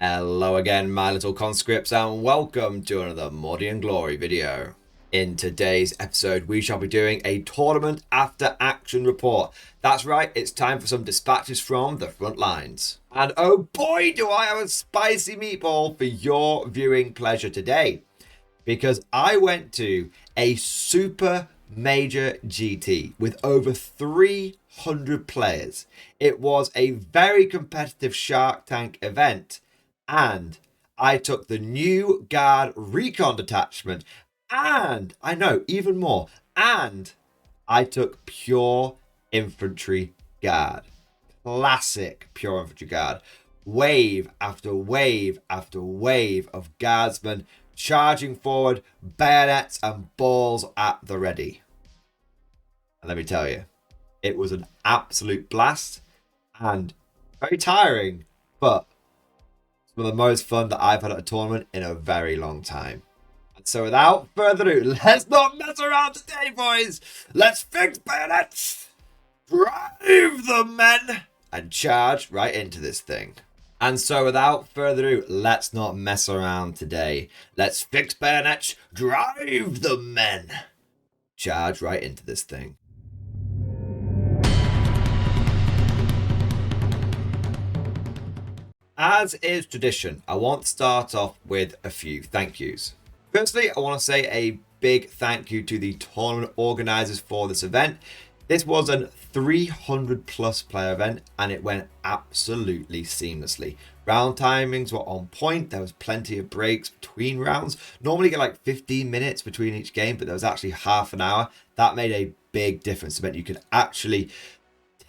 Hello again, my little conscripts, and welcome to another Mordian Glory video. In today's episode, we shall be doing a tournament after action report. That's right, it's time for some dispatches from the front lines. And oh boy, do I have a spicy meatball for your viewing pleasure today. Because I went to a super major GT with over 300 players. It was a very competitive Shark Tank event. And I took the new Guard Recon detachment, and I know even more, and I took pure Infantry Guard. Classic pure Infantry Guard. Wave after wave after wave of guardsmen charging forward, bayonets and balls at the ready. And let me tell you, it was an absolute blast and very tiring, but one of the most fun that I've had at a tournament in a very long time. And so without further ado, let's not mess around today, boys. Let's fix bayonets, drive the men, and charge right into this thing. And so without further ado, let's not mess around today. Let's fix bayonets, drive the men, charge right into this thing. As is tradition, I want to start off with a few thank yous. Firstly, I want to say a big thank you to the tournament organisers for this event. This was a 300 plus player event and it went absolutely seamlessly. Round timings were on point. There was plenty of breaks between rounds. Normally you get like 15 minutes between each game, but there was actually half an hour. That made a big difference. It meant you could actually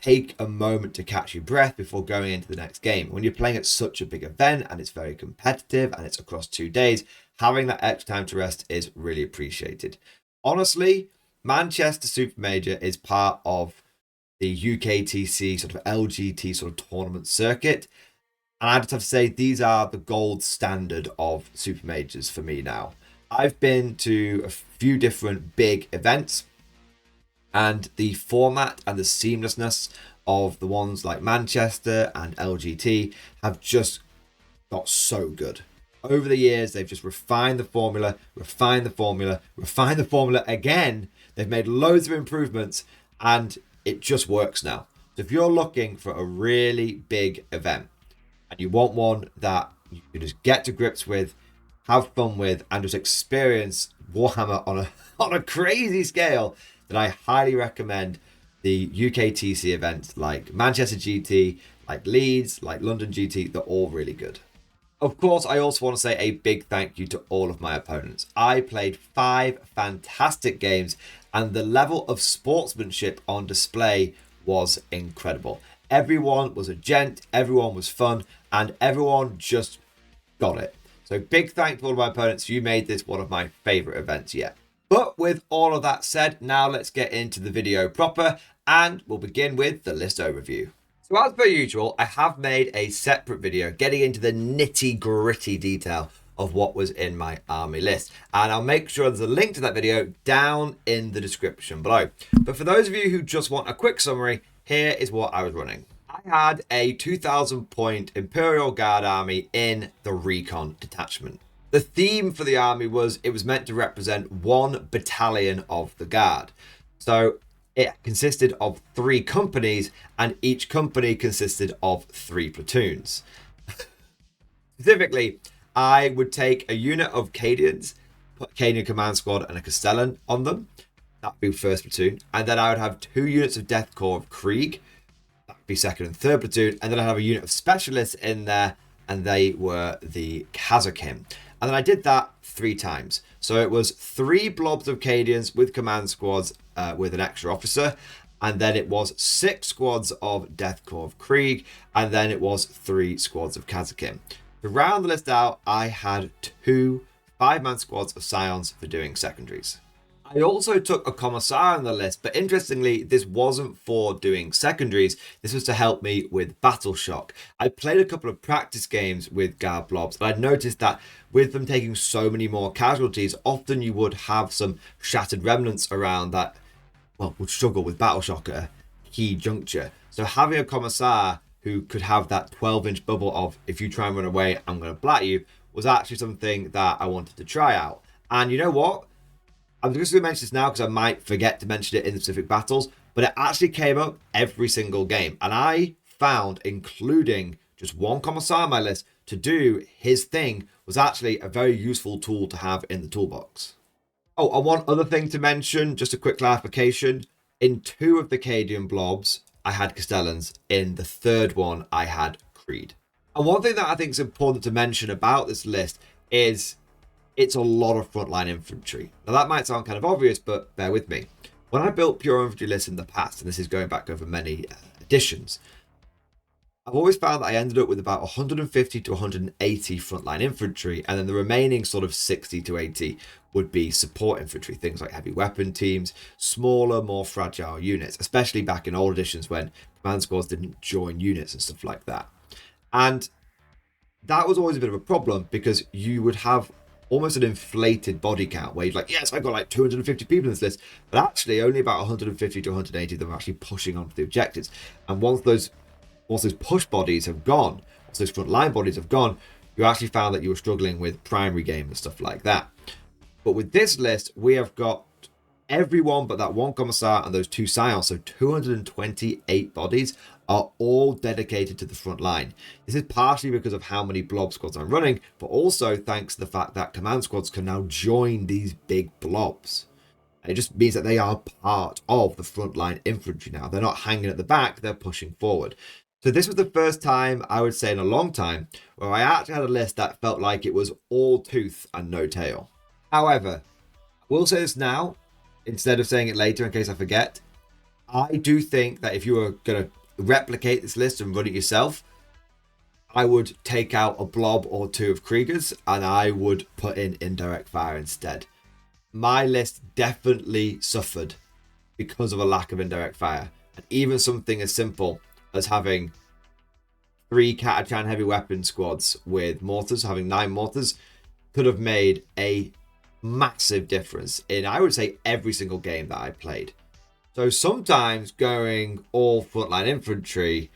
take a moment to catch your breath before going into the next game. When you're playing at such a big event and it's very competitive and it's across 2 days, having that extra time to rest is really appreciated. Honestly, Manchester Super Major is part of the UKTC sort of LGT sort of tournament circuit. And I just have to say, these are the gold standard of Super Majors for me now. I've been to a few different big events, and the format and the seamlessness of the ones like Manchester and LGT have just got so good. Over the years, they've just refined the formula, refined the formula, refined the formula again. They've made loads of improvements and it just works now. So if you're looking for a really big event and you want one that you can just get to grips with, have fun with, and just experience Warhammer on a crazy scale, then I highly recommend the UKTC events like Manchester GT, like Leeds, like London GT. They're all really good. Of course, I also want to say a big thank you to all of my opponents. I played 5 fantastic games and the level of sportsmanship on display was incredible. Everyone was a gent, everyone was fun, and everyone just got it. So big thanks to all of my opponents. You made this one of my favourite events yet. But with all of that said, now let's get into the video proper and we'll begin with the list overview. So as per usual, I have made a separate video getting into the nitty gritty detail of what was in my army list. And I'll make sure there's a link to that video down in the description below. But for those of you who just want a quick summary, here is what I was running. I had a 2,000 point Imperial Guard army in the Recon detachment. The theme for the army was it was meant to represent 1 battalion of the Guard. So it consisted of 3 companies and each company consisted of 3 platoons. Specifically, I would take a unit of Cadians, put Cadian Command Squad and a Castellan on them. That would be 1st platoon. And then I would have 2 units of Death Corps of Krieg. That would be 2nd and 3rd platoon. And then I'd have a unit of Specialists in there and they were the Kazakhim. And then I did that 3 times. So it was 3 blobs of Cadians with command squads with an extra officer. And then it was 6 squads of Death Corps of Krieg. And then it was 3 squads of Kazakhim. To round the list out, I had 2 5-man squads of Scions for doing secondaries. I also took a commissar on the list, but interestingly, this wasn't for doing secondaries. This was to help me with battle shock. I played a couple of practice games with Guard blobs, and I noticed that with them taking so many more casualties, often you would have some shattered remnants around that, well, would struggle with battle shock at a key juncture. So having a commissar who could have that 12-inch bubble of, if you try and run away, I'm going to blat you, was actually something that I wanted to try out. And you know what? I'm just going to mention this now because I might forget to mention it in the specific battles, but it actually came up every single game. And I found, including just one commissar on my list, to do his thing was actually a very useful tool to have in the toolbox. Oh, and one other thing to mention, just a quick clarification. In 2 of the Cadian blobs, I had Castellans. In the 3rd one, I had Creed. And one thing that I think is important to mention about this list is it's a lot of frontline infantry. Now, that might sound kind of obvious, but bear with me. When I built pure infantry lists in the past, and this is going back over many editions, I've always found that I ended up with about 150 to 180 frontline infantry, and then the remaining sort of 60 to 80 would be support infantry, things like heavy weapon teams, smaller, more fragile units, especially back in old editions when command squads didn't join units and stuff like that. And that was always a bit of a problem because you would have almost an inflated body count where you're like, yes, I've got like 250 people in this list, but actually only about 150 to 180 of them are actually pushing on to the objectives. And once those push bodies have gone, once those frontline bodies have gone, you actually found that you were struggling with primary game and stuff like that. But with this list, we have got everyone but that one commissar and those 2 scions, so 228 bodies are all dedicated to the front line. This is partially because of how many blob squads I'm running, but also thanks to the fact that command squads can now join these big blobs. And it just means that they are part of the frontline infantry now. They're not hanging at the back, they're pushing forward. So this was the first time, I would say in a long time, where I actually had a list that felt like it was all tooth and no tail. However, I will say this now, instead of saying it later in case I forget. I do think that if you were going to replicate this list and run it yourself, I would take out a blob or 2 of Kriegers and I would put in indirect fire instead. My list definitely suffered because of a lack of indirect fire. And even something as simple as having 3 Catachan heavy weapon squads with mortars, having 9 mortars, could have made a massive difference in, I would say, every single game that I played. So sometimes going all frontline infantry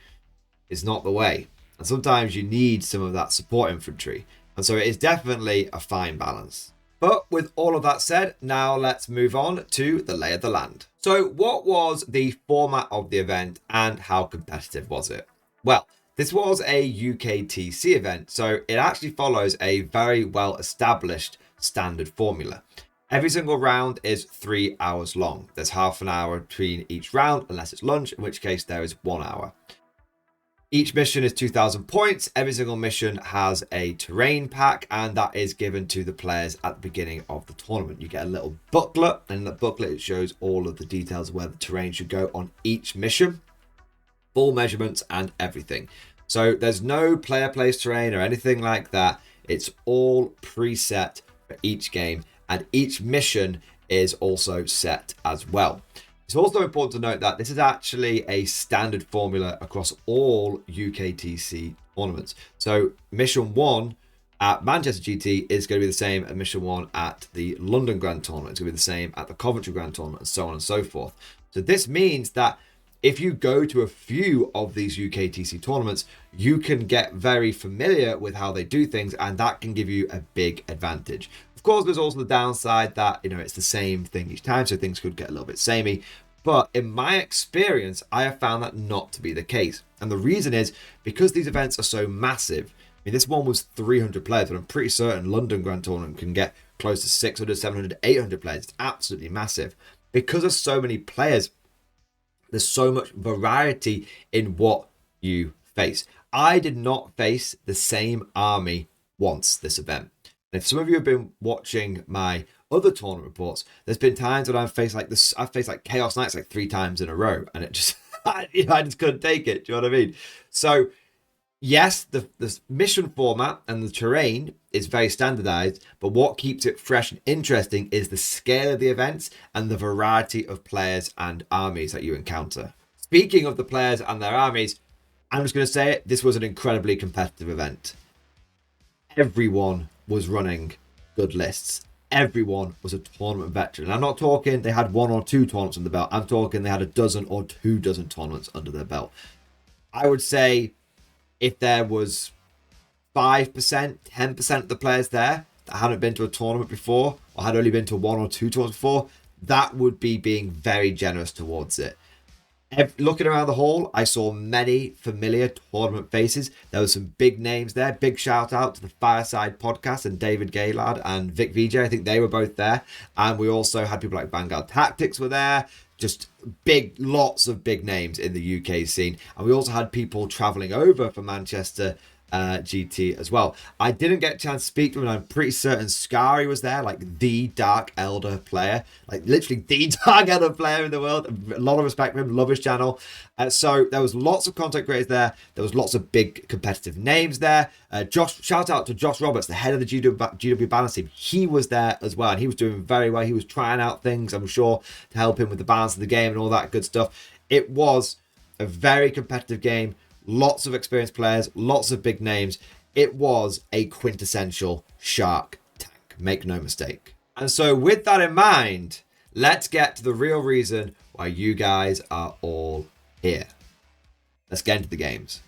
is not the way. And sometimes you need some of that support infantry. And so it is definitely a fine balance. But with all of that said, now let's move on to the lay of the land. So what was the format of the event and how competitive was it? Well, this was a UKTC event, so it actually follows a very well established standard formula. Every single round is 3 hours long. There's half an hour between each round, unless it's lunch, in which case there is 1 hour. Each mission is 2,000 points. Every single mission has a terrain pack, and that is given to the players at the beginning of the tournament. You get a little booklet, and in the booklet it shows all of the details of where the terrain should go on each mission, full measurements and everything. So there's no player place terrain or anything like that. It's all preset for each game, and each mission is also set as well. It's also important to note that this is actually a standard formula across all UKTC tournaments. So mission 1 at Manchester GT is going to be the same as mission 1 at the London Grand Tournament. It's going to be the same at the Coventry Grand Tournament, and so on and so forth. So this means that if you go to a few of these UKTC tournaments, you can get very familiar with how they do things, and that can give you a big advantage. Of course, there's also the downside that, it's the same thing each time, so things could get a little bit samey. But in my experience, I have found that not to be the case. And the reason is because these events are so massive. I mean, this one was 300 players, but I'm pretty certain London Grand Tournament can get close to 600, 700, 800 players. It's absolutely massive. Because there's so many players, there's so much variety in what you face. I did not face the same army once this event. And if some of you have been watching my other tournament reports, there's been times when I've faced like this. I've faced like Chaos Knights like 3 times in a row, and it just, I just couldn't take it. Do you know what I mean? So, yes, the mission format and the terrain is very standardized, but what keeps it fresh and interesting is the scale of the events and the variety of players and armies that you encounter. Speaking of the players and their armies, I'm just going to say it, this was an incredibly competitive event. Everyone was running good lists. Everyone was a tournament veteran. I'm not talking they had 1 or 2 tournaments on the belt. I'm talking they had a dozen or 2 dozen tournaments under their belt. I would say if there was 5%, 10% of the players there that hadn't been to a tournament before or had only been to 1 or 2 tournaments before, that would be being very generous towards it. Looking around the hall, I saw many familiar tournament faces. There were some big names there. Big shout out to the Fireside Podcast and David Gaylard and Vic VJ. I think they were both there. And we also had people like Vanguard Tactics were there. Just lots of big names in the UK scene. And we also had people travelling over from Manchester GT as well. I didn't get a chance to speak to him, and I'm pretty certain Scary was there, like the Dark Elder player, like literally the Dark Elder player in the world. A lot of respect for him, love his channel. So there was lots of content creators there. There was lots of big competitive names there. Shout out to Josh Roberts, the head of the GW balance team. He was there as well, and he was doing very well. He was trying out things, I'm sure, to help him with the balance of the game and all that good stuff. It was a very competitive game. Lots of experienced players, lots of big names. It was a quintessential Shark Tank, make no mistake. And so with that in mind, let's get to the real reason why you guys are all here. Let's get into the games.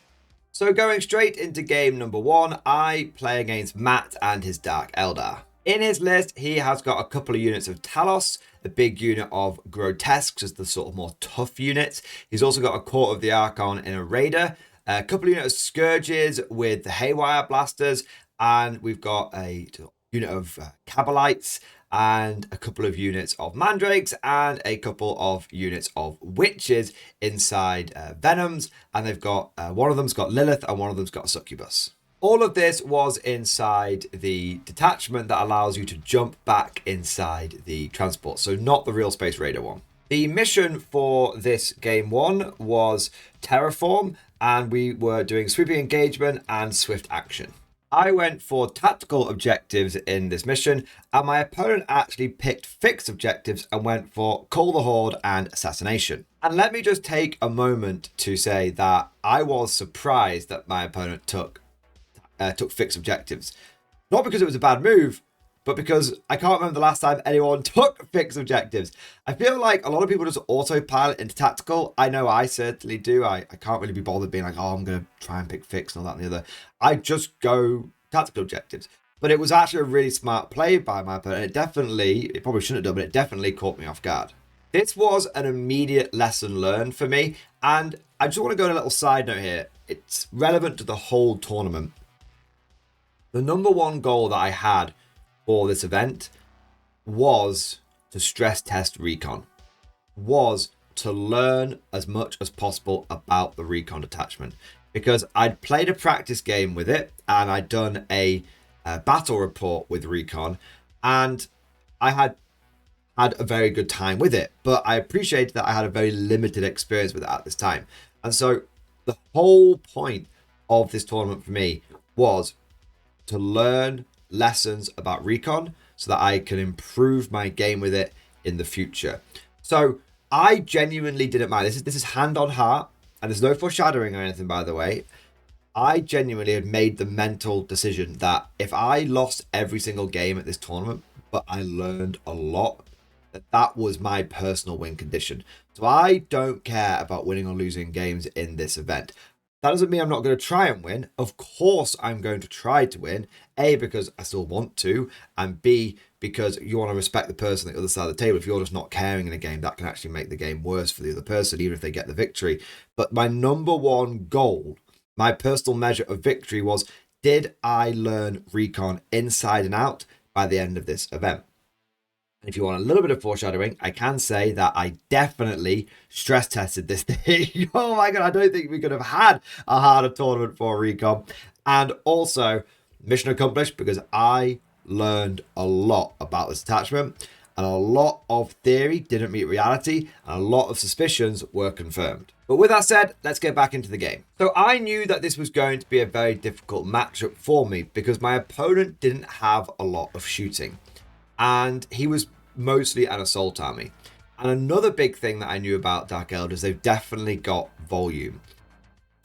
So going straight into game number 1, I play against Matt and his Dark Eldar. In his list, he has got a couple of units of Talos, the big unit of Grotesques as the sort of more tough units. He's also got a Court of the Archon in a Raider, a couple of units of Scourges with the Haywire Blasters, and we've got a unit of Cabalites and a couple of units of Mandrakes and a couple of units of Witches inside Venoms, and they've got one of them's got Lilith and one of them's got a Succubus. All of this was inside the detachment that allows you to jump back inside the transport, so not the real Space Raider one. The mission for this game 1 was Terraform, and we were doing sweeping engagement and swift action. I went for tactical objectives in this mission, and my opponent actually picked fixed objectives and went for Call the Horde and Assassination. And let me just take a moment to say that I was surprised that my opponent took fixed objectives. Not because it was a bad move, but because I can't remember the last time anyone took fixed objectives. I feel like a lot of people just autopilot into tactical. I know I certainly do. I can't really be bothered being like, oh, I'm going to try and pick fixed and all that and the other. I just go tactical objectives. But it was actually a really smart play by my opponent. It probably shouldn't have done, but it definitely caught me off guard. This was an immediate lesson learned for me. And I just want to go on a little side note here. It's relevant to the whole tournament. The number one goal that I had for this event was to stress test Recon, was to learn as much as possible about the Recon detachment, because I'd played a practice game with it and I'd done a battle report with Recon, and I had a very good time with it, but I appreciated that I had a very limited experience with it at this time. And so the whole point of this tournament for me was to learn lessons about Recon so that I can improve my game with it in the future. So I genuinely didn't mind. This is hand on heart, and there's no foreshadowing or anything, by the way. I genuinely had made the mental decision that if I lost every single game at this tournament, but I learned a lot, that was my personal win condition. So I don't care about winning or losing games in this event. That doesn't mean I'm not going to try and win. Of course, I'm going to try to win. A, because I still want to, and B, because you want to respect the person at the other side of the table. If you're just not caring in a game, that can actually make the game worse for the other person, even if they get the victory. But my number one goal, my personal measure of victory was, did I learn Recon inside and out by the end of this event? And if you want a little bit of foreshadowing, I can say that I definitely stress tested this thing. Oh my God, I don't think we could have had a harder tournament for Recon. And also, mission accomplished, because I learned a lot about this attachment, and a lot of theory didn't meet reality, and a lot of suspicions were confirmed. But with that said, let's get back into the game. So I knew that this was going to be a very difficult matchup for me because my opponent didn't have a lot of shooting, and he was mostly an assault army. And another big thing that I knew about Dark Elders, they've definitely got volume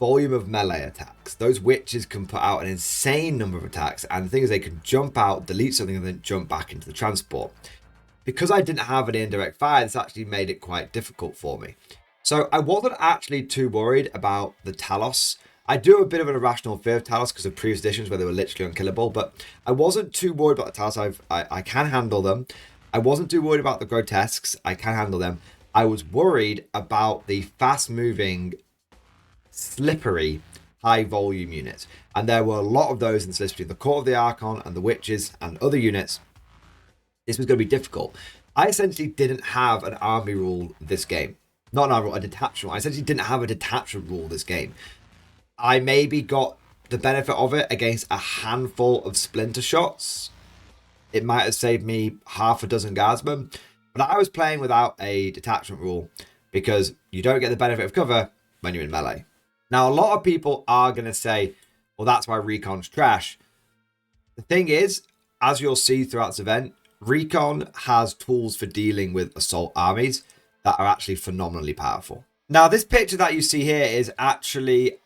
of melee attacks. Those witches can put out an insane number of attacks, and the thing is, they can jump out, delete something, and then jump back into the transport. Because I didn't have any indirect fire, this actually made it quite difficult for me. So I wasn't actually too worried about the Talos I do have a bit of an irrational fear of Talos because of previous editions where they were literally unkillable, but I wasn't too worried about the Talos. I can handle them. I wasn't too worried about the grotesques. I can handle them. I was worried about the fast-moving, slippery, high-volume units. And there were a lot of those in this list between the Court of the Archon and the Witches and other units. This was going to be difficult. I essentially didn't have an army rule this game. Not an army rule, a detachment rule. I essentially didn't have a detachment rule this game. I maybe got the benefit of it against a handful of splinter shots. It might have saved me half a dozen guardsmen. But I was playing without a detachment rule because you don't get the benefit of cover when you're in melee. Now, a lot of people are going to say, well, that's why Recon's trash. The thing is, as you'll see throughout this event, Recon has tools for dealing with assault armies that are actually phenomenally powerful. Now, this picture that you see here is actually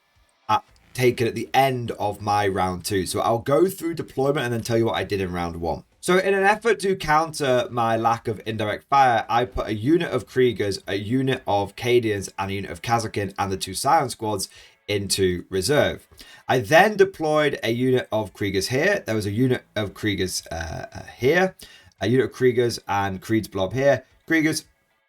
taken at the end of my round 2. So I'll go through deployment and then tell you what I did in round 1. So in an effort to counter my lack of indirect fire, I put a unit of Kriegers, a unit of Cadians, and a unit of Kazakin and the 2 Scion squads into reserve. I then deployed a unit of Kriegers here. There was a unit of Kriegers here, a unit of Kriegers and Creed's blob here. Kriegers,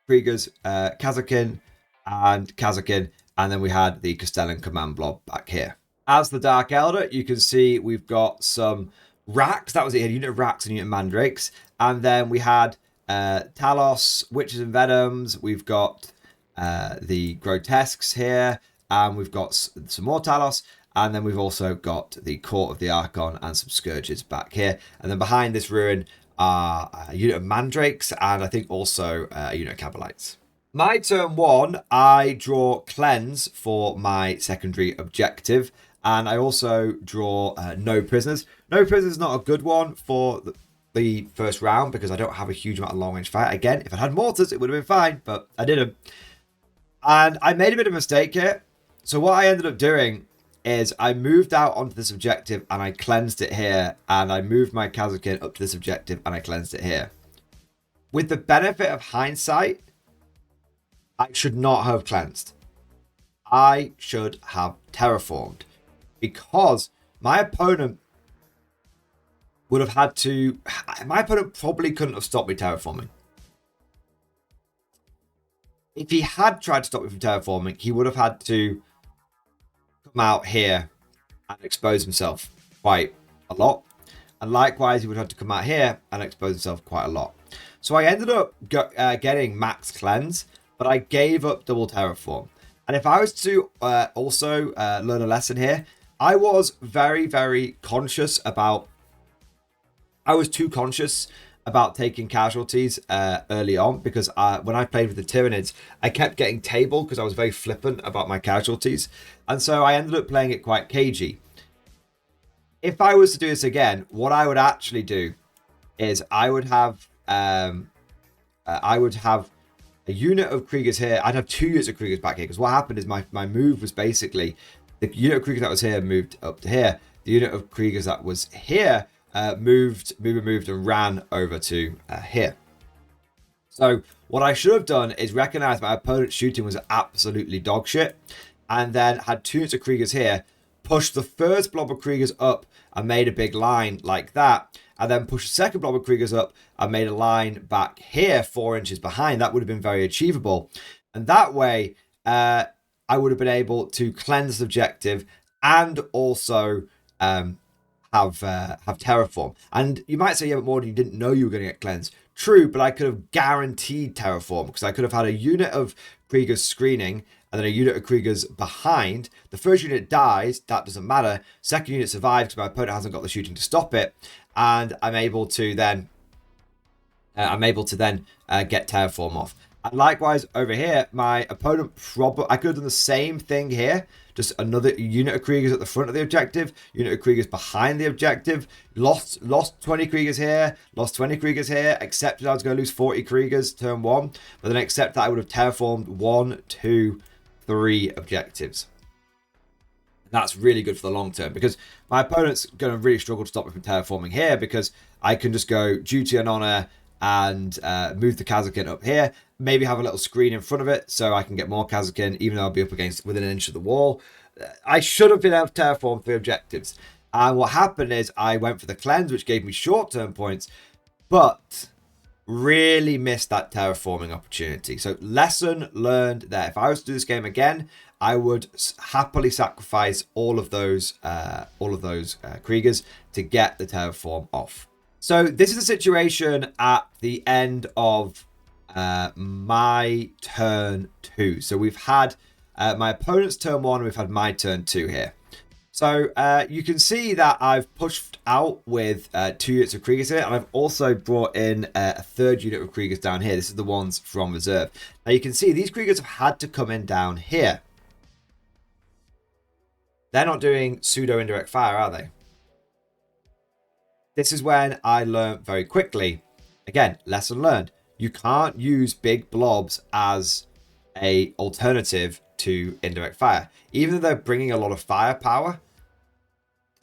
Kazakin, and Kazakin. And then we had the Castellan command blob back here. As the Dark Elder, you can see we've got some Racks. That was it. A unit of Racks and a unit of Mandrakes. And then we had Talos, Witches and Venoms. We've got the Grotesques here. And we've got some more Talos. And then we've also got the Court of the Archon and some Scourges back here. And then behind this ruin are a unit of Mandrakes and I think also a unit of Cabalites. My turn 1, I draw Cleanse for my secondary objective. And I also draw No Prisoners. No Prisoners is not a good one for the first round because I don't have a huge amount of long-range fire. Again, if I had mortars, it would have been fine, but I didn't. And I made a bit of a mistake here. So what I ended up doing is I moved out onto this objective and I cleansed it here. And I moved my Kazakin up to this objective and I cleansed it here. With the benefit of hindsight, I should not have cleansed. I should have terraformed. Because my opponent would have had to... My opponent probably couldn't have stopped me terraforming. If he had tried to stop me from terraforming, he would have had to come out here and expose himself quite a lot. And likewise, he would have to come out here and expose himself quite a lot. So I ended up getting max cleanse, but I gave up double terraform. And if I was to also learn a lesson here, I was very, very conscious about... I was too conscious about taking casualties early on because when I played with the Tyranids, I kept getting tabled because I was very flippant about my casualties. And so I ended up playing it quite cagey. If I was to do this again, what I would actually do is I would have a unit of Kriegers here. I'd have 2 units of Kriegers back here because what happened is my move was basically the unit of Kriegers that was here moved up to here. The unit of Kriegers that was here moved and ran over to here. So what I should have done is recognize my opponent's shooting was absolutely dog shit and then had 2 units of Kriegers here, pushed the first blob of Kriegers up and made a big line like that, and then pushed the second blob of Kriegers up and made a line back here 4 inches behind. That would have been very achievable. And that way, I would have been able to cleanse the objective and also have terraform. And you might say, yeah, but Mordian, you didn't know you were going to get cleansed. True, but I could have guaranteed terraform because I could have had a unit of Kriegers screening and then a unit of Kriegers behind. The first unit dies, that doesn't matter. Second unit survives because my opponent hasn't got the shooting to stop it. And I'm able to then get terraform off. And likewise over here, my opponent I could have done the same thing here. Just another unit of Kriegers at the front of the objective, unit of Kriegers behind the objective. Lost 20 Kriegers here, lost 20 Kriegers here. Accepted I was going to lose 40 Kriegers turn 1, but then accept that I would have terraformed 1, 2, 3 objectives. That's really good for the long term because my opponent's going to really struggle to stop me from terraforming here because I can just go duty and honor and move the Kazakin up here. Maybe have a little screen in front of it so I can get more Kazakin even though I'll be up against within an inch of the wall. I should have been able to terraform 3 objectives. And what happened is I went for the cleanse, which gave me short-term points, but really missed that terraforming opportunity. So lesson learned there. If I was to do this game again, I would happily sacrifice all of those Kriegers to get the terraform off. So this is the situation at the end of my turn 2. So we've had my opponent's turn 1, and we've had my turn 2 here. So you can see that I've pushed out with 2 units of Kriegers here, and I've also brought in a 3rd unit of Kriegers down here. This is the ones from reserve. Now you can see these Kriegers have had to come in down here. They're not doing pseudo indirect fire, are they? This is when I learned very quickly. Again, lesson learned. You can't use big blobs as a alternative to indirect fire. Even though they're bringing a lot of firepower,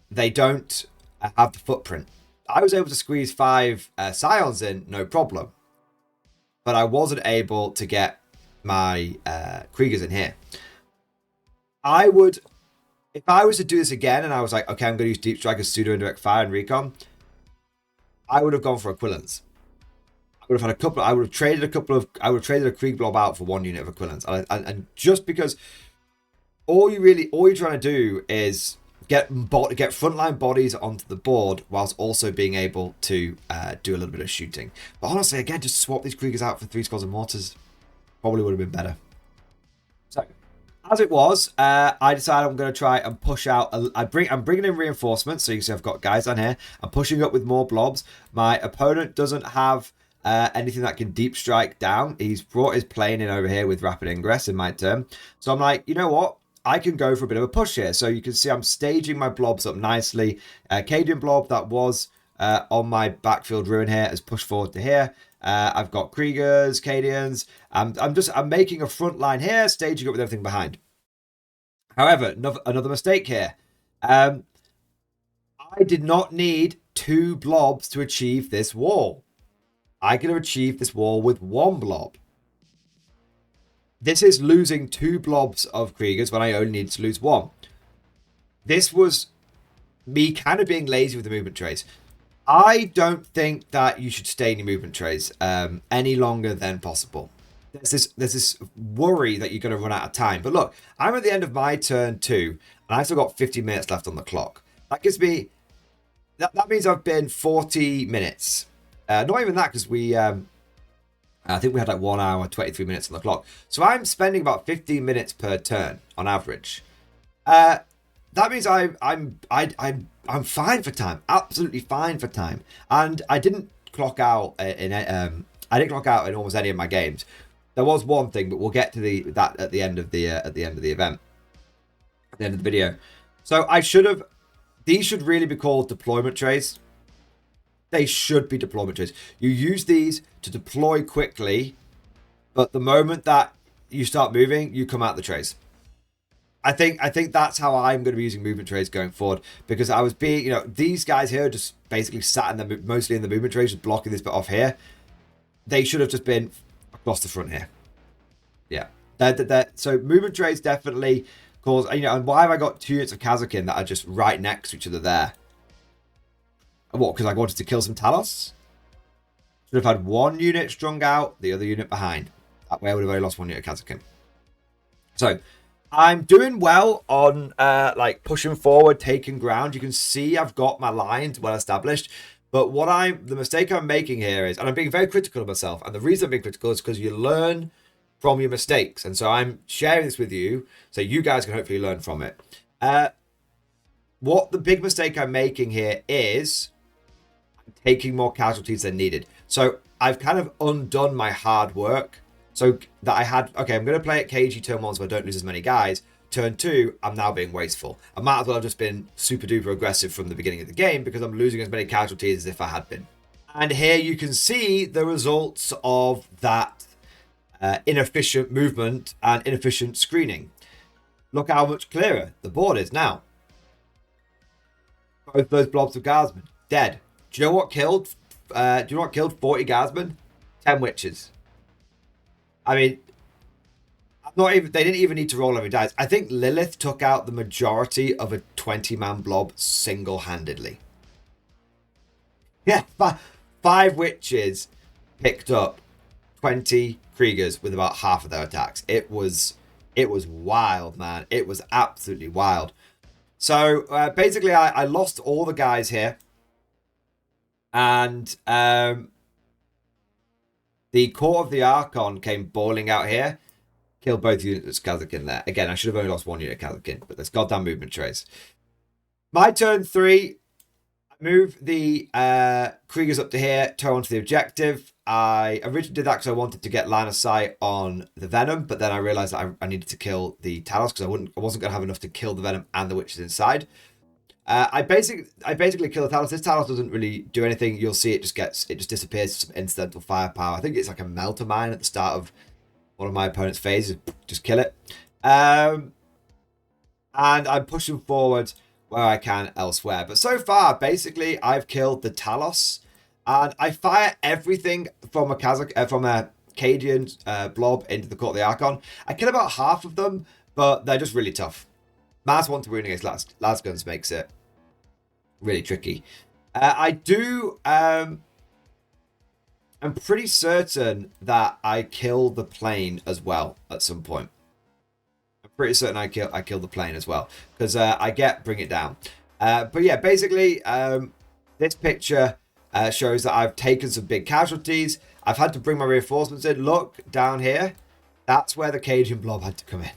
they don't have the footprint. I was able to squeeze 5 Scions in, no problem. But I wasn't able to get my Kriegers in here. If I was to do this again and I was like, okay, I'm going to use Deep Strike as pseudo indirect fire and Recon, I would have gone for Aquilans. I would have traded a Krieg blob out for 1 unit of Aquilans. And just because all you're trying to do is get frontline bodies onto the board whilst also being able to do a little bit of shooting. But honestly, again, just swap these Kriegers out for 3 squads of mortars probably would have been better. So, as it was, I decided I'm going to try and push out. I'm bringing in reinforcements, so you can see I've got guys on here. I'm pushing up with more blobs. My opponent doesn't have anything that can deep strike down. He's brought his plane in over here with rapid ingress in my turn. So I'm like, you know what? I can go for a bit of a push here. So you can see I'm staging my blobs up nicely. Cadian blob that was on my backfield ruin here has pushed forward to here. I've got Kriegers, Cadians. I'm making a front line here, staging up with everything behind. However, another mistake here. I did not need 2 blobs to achieve this wall. I could have achieved this wall with 1 blob. This is losing 2 blobs of Kriegers when I only needed to lose 1. This was me kind of being lazy with the movement trays. I don't think that you should stay in your movement trays any longer than possible. There's this worry that you're going to run out of time. But look, I'm at the end of my turn 2, and I've still got 50 minutes left on the clock. That gives me... That means I've been 40 minutes. Not even that, because I think we had like 1 hour, 23 minutes on the clock. So I'm spending about 15 minutes per turn on average. That means I'm fine for time, absolutely fine for time. And I didn't clock out in almost any of my games. There was one thing, but we'll get to that at the end of the event, at the end of the video. So these should really be called deployment trays. They should be deployment trays. You use these to deploy quickly, but the moment that you start moving, you come out the trays. I think that's how I'm going to be using movement trays going forward, because I was being, these guys here just basically sat mostly in the movement trays, just blocking this bit off here. They should have just been across the front here. Yeah. So movement trays definitely cause, and why have I got 2 units of Kazakin that are just right next to each other there? What, because I wanted to kill some Talos? Should have had 1 unit strung out, the other unit behind. That way I would have only lost 1 unit of Kazakin. So, I'm doing well on pushing forward, taking ground. You can see I've got my lines well established. But the mistake I'm making here is, and I'm being very critical of myself, and the reason I'm being critical is because you learn from your mistakes. And so I'm sharing this with you, so you guys can hopefully learn from it. What the big mistake I'm making here is taking more casualties than needed. So I've kind of undone my hard work. So that I had, okay, I'm going to play at KG turn 1 so I don't lose as many guys. Turn 2, I'm now being wasteful. I might as well have just been super duper aggressive from the beginning of the game, because I'm losing as many casualties as if I had been. And here you can see the results of that inefficient movement and inefficient screening. Look how much clearer the board is now. Both those blobs of guardsmen dead. Do you know what killed? 40 guardsmen? 10 witches. I mean, Not even, they didn't even need to roll every dice. I think Lilith took out the majority of a 20-man blob single-handedly. Yeah, 5 witches picked up 20 Kriegers with about half of their attacks. It was wild, man. It was absolutely wild. So basically, I lost all the guys here, and the core of the Archon came boiling out here. Killed both units of Kazakin there. Again, I should have only lost 1 unit of Kazakin, but there's goddamn movement trace. My turn 3. I move the Kriegers up to here, tow onto the objective. I originally did that because I wanted to get line of sight on the Venom, but then I realized that I needed to kill the Talos because I wasn't going to have enough to kill the Venom and the witches inside. I basically kill the Talos. This Talos doesn't really do anything. You'll see it just disappears to some incidental firepower. I think it's like a melter mine at the start of one of my opponent's phases. Just kill it. And I'm pushing forward where I can elsewhere. But so far, basically, I've killed the Talos, and I fire everything from a Cadian blob into the Court of the Archon. I kill about half of them, but they're just really tough. Mass 1 to wound against las guns makes it really tricky. I'm pretty certain that I kill the plane as well at some point. I'm pretty certain I kill the plane as well, because I get bring it down. But yeah, basically, this picture shows that I've taken some big casualties. I've had to bring my reinforcements in. Look down here. That's where the Cajun blob had to come in.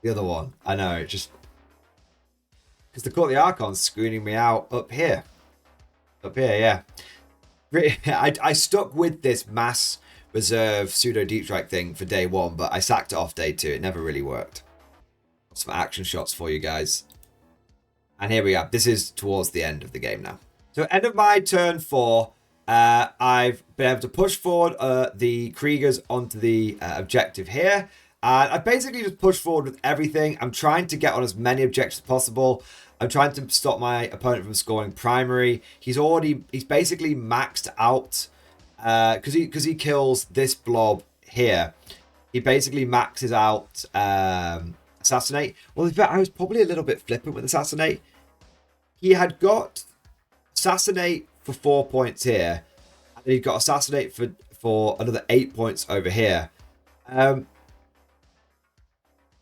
The other one. I know, just because the Court of the Archon's screening me out up here. Up here, yeah. I stuck with this mass reserve pseudo deep strike thing for day 1, but I sacked it off day 2. It never really worked. Some action shots for you guys. And here we are. This is towards the end of the game now. So end of my turn 4, I've been able to push forward the Kriegers onto the objective here. And I basically just push forward with everything. I'm trying to get on as many objectives as possible. I'm trying to stop my opponent from scoring primary. He's basically maxed out because he kills this blob here. He basically maxes out Assassinate. Well, in fact, I was probably a little bit flippant with Assassinate. He had got Assassinate for 4 points here, and he got Assassinate for another 8 points over here.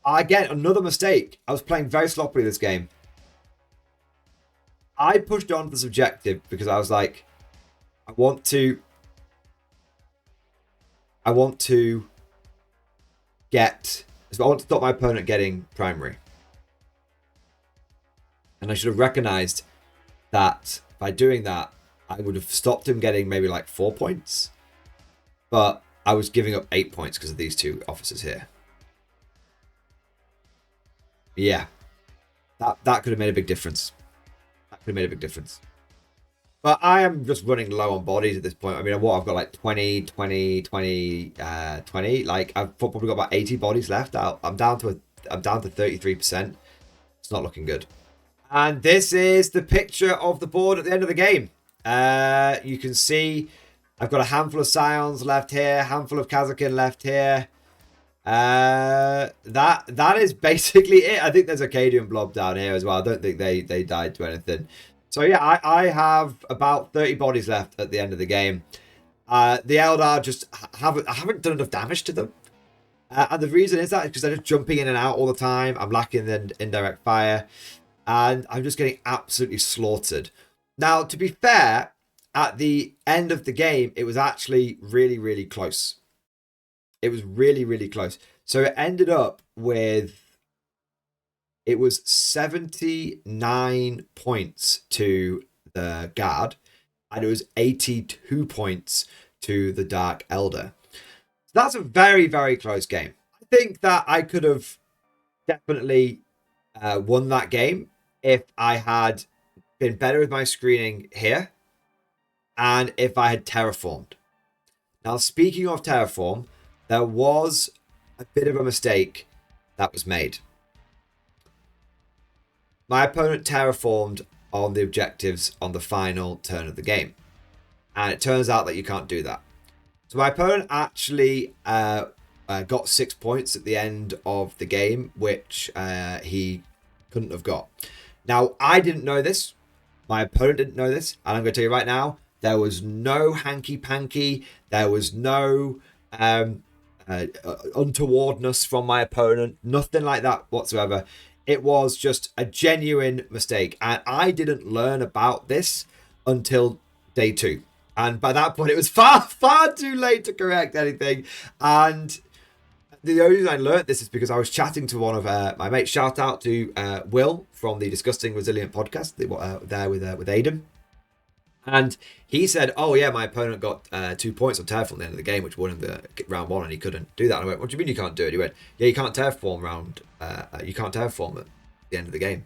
Again, another mistake. I was playing very sloppily this game. I pushed on this objective because I was like, I want to stop my opponent getting primary. And I should have recognized that by doing that, I would have stopped him getting maybe like 4 points. But I was giving up 8 points because of these 2 officers here. Yeah. That could have made a big difference. But I am just running low on bodies at this point. I mean, I've got like 20. Like, I've probably got about 80 bodies left. I'm down to 33%. It's not looking good. And this is the picture of the board at the end of the game. You can see I've got a handful of Scions left here, handful of Kazakin left here. That is basically it. I think there's a Cadian blob down here as well. I don't think they died to anything. So yeah, I have about 30 bodies left at the end of the game. The Eldar just I haven't done enough damage to them. And the reason is that because they're just jumping in and out all the time. I'm lacking the indirect fire. And I'm just getting absolutely slaughtered. Now, to be fair, at the end of the game, it was actually really, really close. It was really, really close. So it ended up with... It was 79 points to the Guard. And it was 82 points to the Dark Elder. So that's a very, very close game. I think that I could have definitely won that game if I had been better with my screening here and if I had terraformed. Now, speaking of terraform, there was a bit of a mistake that was made. My opponent terraformed on the objectives on the final turn of the game. And it turns out that you can't do that. So my opponent actually got 6 points at the end of the game, which he couldn't have got. Now, I didn't know this. My opponent didn't know this. And I'm going to tell you right now, there was no hanky-panky. There was no untowardness from my opponent. Nothing like that whatsoever. It was just a genuine mistake. And I didn't learn about this until day 2. And by that point, it was far, far too late to correct anything. And the only reason I learned this is because I was chatting to one of my mates. Shout out to Will from the Disgusting Resilient podcast there with Aidan. And he said, oh yeah, my opponent got 2 points on Terraform at the end of the game, which won him the round 1, and he couldn't do that. And I went, what do you mean you can't do it? He went, yeah, you can't Terraform you can't Terraform at the end of the game.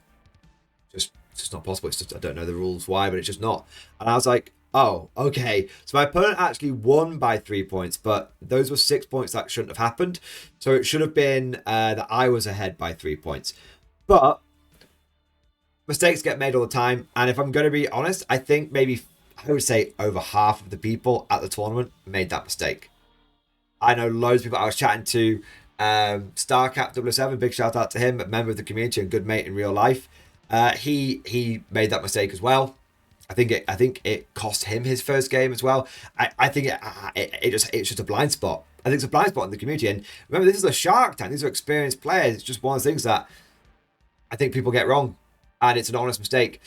It's just not possible. It's just, I don't know the rules why, but it's just not. And I was like, oh, okay. So my opponent actually won by 3 points, but those were 6 points that shouldn't have happened. So it should have been that I was ahead by 3 points. But mistakes get made all the time. And if I'm going to be honest, I think maybe, I would say over half of the people at the tournament made that mistake. I know loads of people. I was chatting to StarCap007, big shout out to him, a member of the community and good mate in real life. He made that mistake as well. I think it cost him his first game as well. I think it's just a blind spot. I think it's a blind spot in the community. And remember, this is a Shark Tank. These are experienced players. It's just one of the things that I think people get wrong. And it's an honest mistake.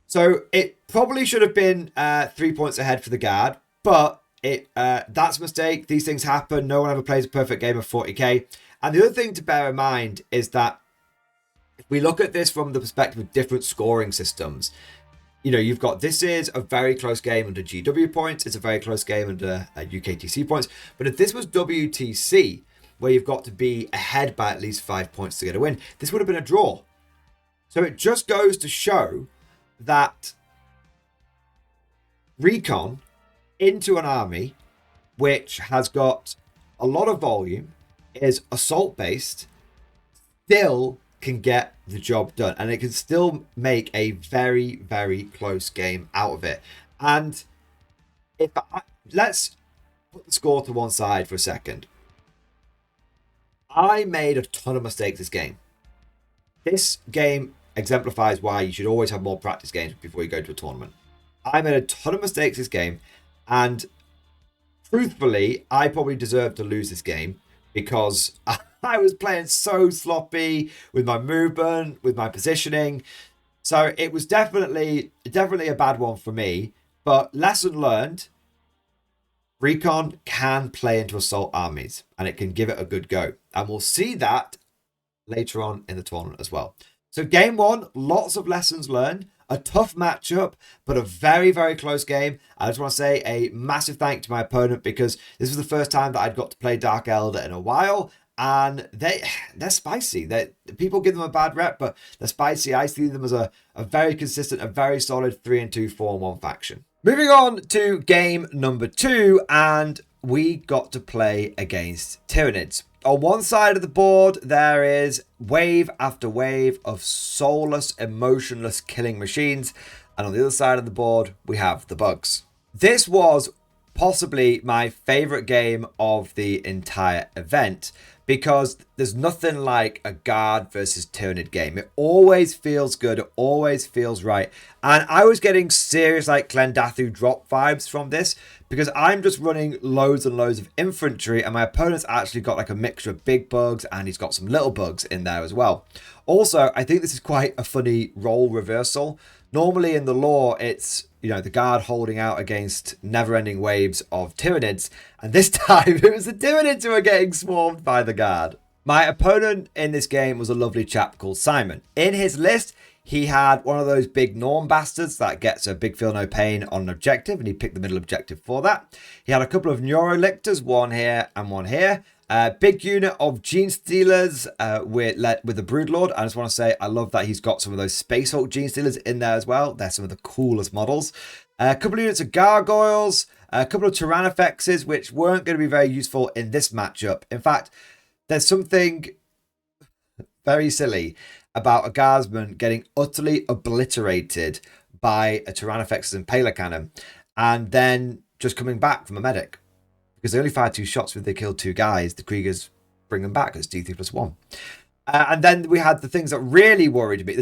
So it probably should have been 3 points ahead for the guard. But that's a mistake. These things happen. No one ever plays a perfect game of 40k. And the other thing to bear in mind is that if we look at this from the perspective of different scoring systems, you know, you've got, this is a very close game under GW points. It's a very close game under UKTC points. But if this was WTC, where you've got to be ahead by at least 5 points to get a win, this would have been a draw. So it just goes to show that Recon into an army which has got a lot of volume, is assault based, still can get the job done, and it can still make a very, very close game out of it. And let's put the score to one side for a second. I made a ton of mistakes this game. This game exemplifies why you should always have more practice games before you go to a tournament. I made a ton of mistakes this game, and truthfully, I probably deserved to lose this game because I was playing so sloppy with my movement, with my positioning. So it was definitely a bad one for me. But lesson learned, Recon can play into assault armies and it can give it a good go. And we'll see that later on in the tournament as well. So game 1, lots of lessons learned. A tough matchup, but a very, very close game. I just want to say a massive thank you to my opponent because this was the first time that I'd got to play Dark Elder in a while. And they're spicy. People give them a bad rep, but they're spicy. I see them as a very consistent, a very solid 3-2, 4-1 faction. Moving on to game number 2, and we got to play against Tyranids. On one side of the board, there is wave after wave of soulless, emotionless killing machines. And on the other side of the board, we have the bugs. This was possibly my favorite game of the entire event because there's nothing like a guard versus Tyranid game. It always feels good. It always feels right. And I was getting serious like Klendathu drop vibes from this because I'm just running loads and loads of infantry and my opponent's actually got like a mixture of big bugs and he's got some little bugs in there as well. Also, I think this is quite a funny role reversal. Normally in the lore, it's, you know, the guard holding out against never-ending waves of Tyranids, and this time it was the Tyranids who were getting swarmed by the guard. My opponent in this game was a lovely chap called Simon. In his list, he had one of those big Norm bastards that gets a big feel no pain on an objective, and he picked the middle objective for that. He had a couple of Neurolictors, one here and one here. Big unit of Gene Stealers with the Broodlord. I just want to say I love that he's got some of those Space Hulk Gene Stealers in there as well. They're some of the coolest models. A couple of units of Gargoyles, a couple of Tyrannofexes, which weren't going to be very useful in this matchup. In fact, there's something very silly about a Guardsman getting utterly obliterated by a Tyrannofexes and Impaler Cannon and then just coming back from a medic. because they only fire 2 shots when they kill 2 guys. The Kriegers bring them back as D3+1. And then we had the things that really worried me. The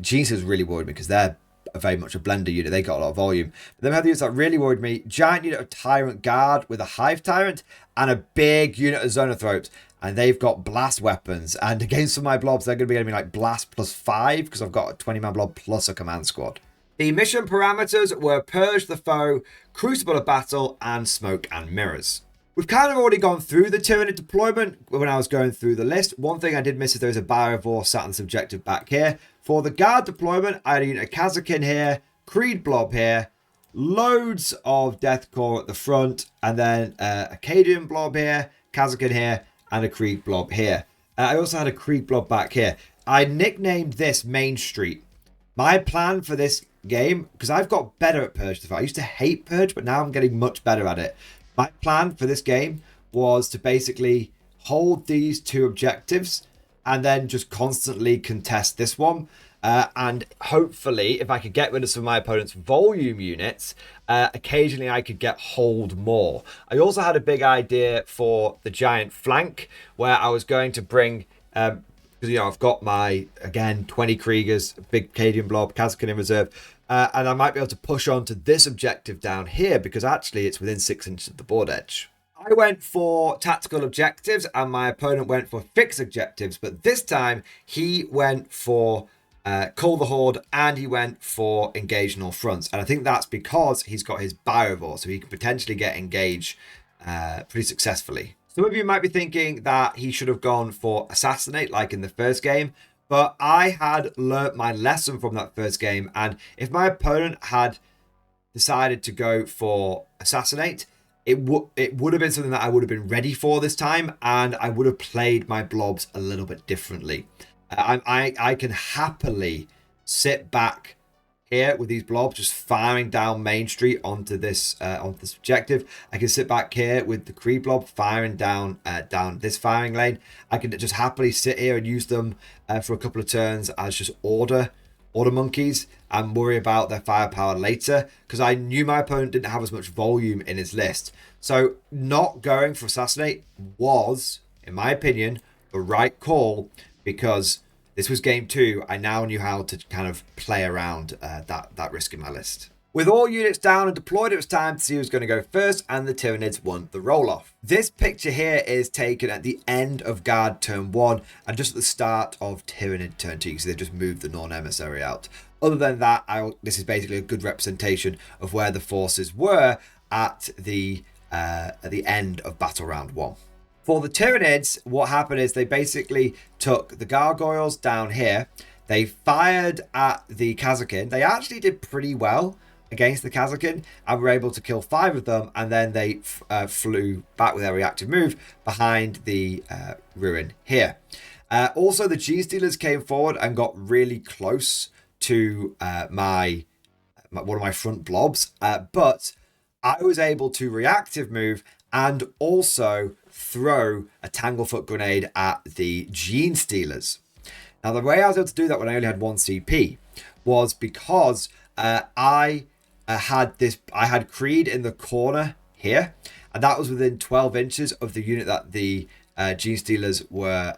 Geniuses really worried me because they're very much a blender unit. They got a lot of volume. But then we had the units that really worried me. Giant unit of Tyrant Guard with a Hive Tyrant and a big unit of Zonothropes. And they've got blast weapons. And against some of my blobs, they're going to be getting me like blast +5 because I've got a 20-man blob plus a command squad. The mission parameters were Purge the Foe, Crucible of Battle, and Smoke and Mirrors. We've kind of already gone through the Tyranid deployment when I was going through the list. One thing I did miss is there was a Biovore sat on this objective back here. For the Guard deployment, I had a unit of Kazakin here, Creed Blob here, loads of Deathcore at the front, and then a Cadian Blob here, Kazakin here, and a Creed Blob here. I also had a Creed Blob back here. I nicknamed this Main Street. My plan for this game, because I've got better at Purge the Foe. I used to hate Purge, but now I'm getting much better at it. My plan for this game was to basically hold these 2 objectives and then just constantly contest this one. And hopefully, if I could get rid of some of my opponent's volume units, occasionally I could get hold more. I also had a big idea for the giant flank where I was going to bring... because, I've got my, again, 20 Kriegers, big Cadian Blob, Kazakin in reserve. And I might be able to push on to this objective down here because actually it's within 6 inches of the board edge. I went for tactical objectives and my opponent went for fixed objectives. But this time he went for Cull the Horde and he went for engage North Fronts. And I think that's because he's got his Biovore, so he can potentially get engage pretty successfully. Some of you might be thinking that he should have gone for Assassinate like in the first game. But I had learnt my lesson from that first game. And if my opponent had decided to go for Assassinate, it would have been something that I would have been ready for this time. And I would have played my blobs a little bit differently. I can happily sit back here with these blobs just firing down Main Street onto this objective. I can sit back here with the Creed blob firing down this firing lane. I can just happily sit here and use them for a couple of turns as just order monkeys and worry about their firepower later, because I knew my opponent didn't have as much volume in his list. So not going for Assassinate was, in my opinion, the right call, because this was game 2. I now knew how to kind of play around that risk in my list. With all units down and deployed, it was time to see who was going to go first, and the Tyranids won the roll-off. This picture here is taken at the end of Guard turn 1 and just at the start of Tyranid turn 2, so they just moved the non-emissary out. Other than that, this is basically a good representation of where the forces were at the end of Battle Round 1. For the Tyranids, what happened is they basically took the Gargoyles down here. They fired at the Kazakin. They actually did pretty well against the Kazakin and were able to kill 5 of them. And then they flew back with their reactive move behind the ruin here. Also, the G-Stealers came forward and got really close to one of my front blobs. But I was able to reactive move and also throw a Tanglefoot grenade at the Gene Stealers. Now, the way I was able to do that when I only had 1 CP was because I had Creed in the corner here, and that was within 12 inches of the unit that the Gene Stealers were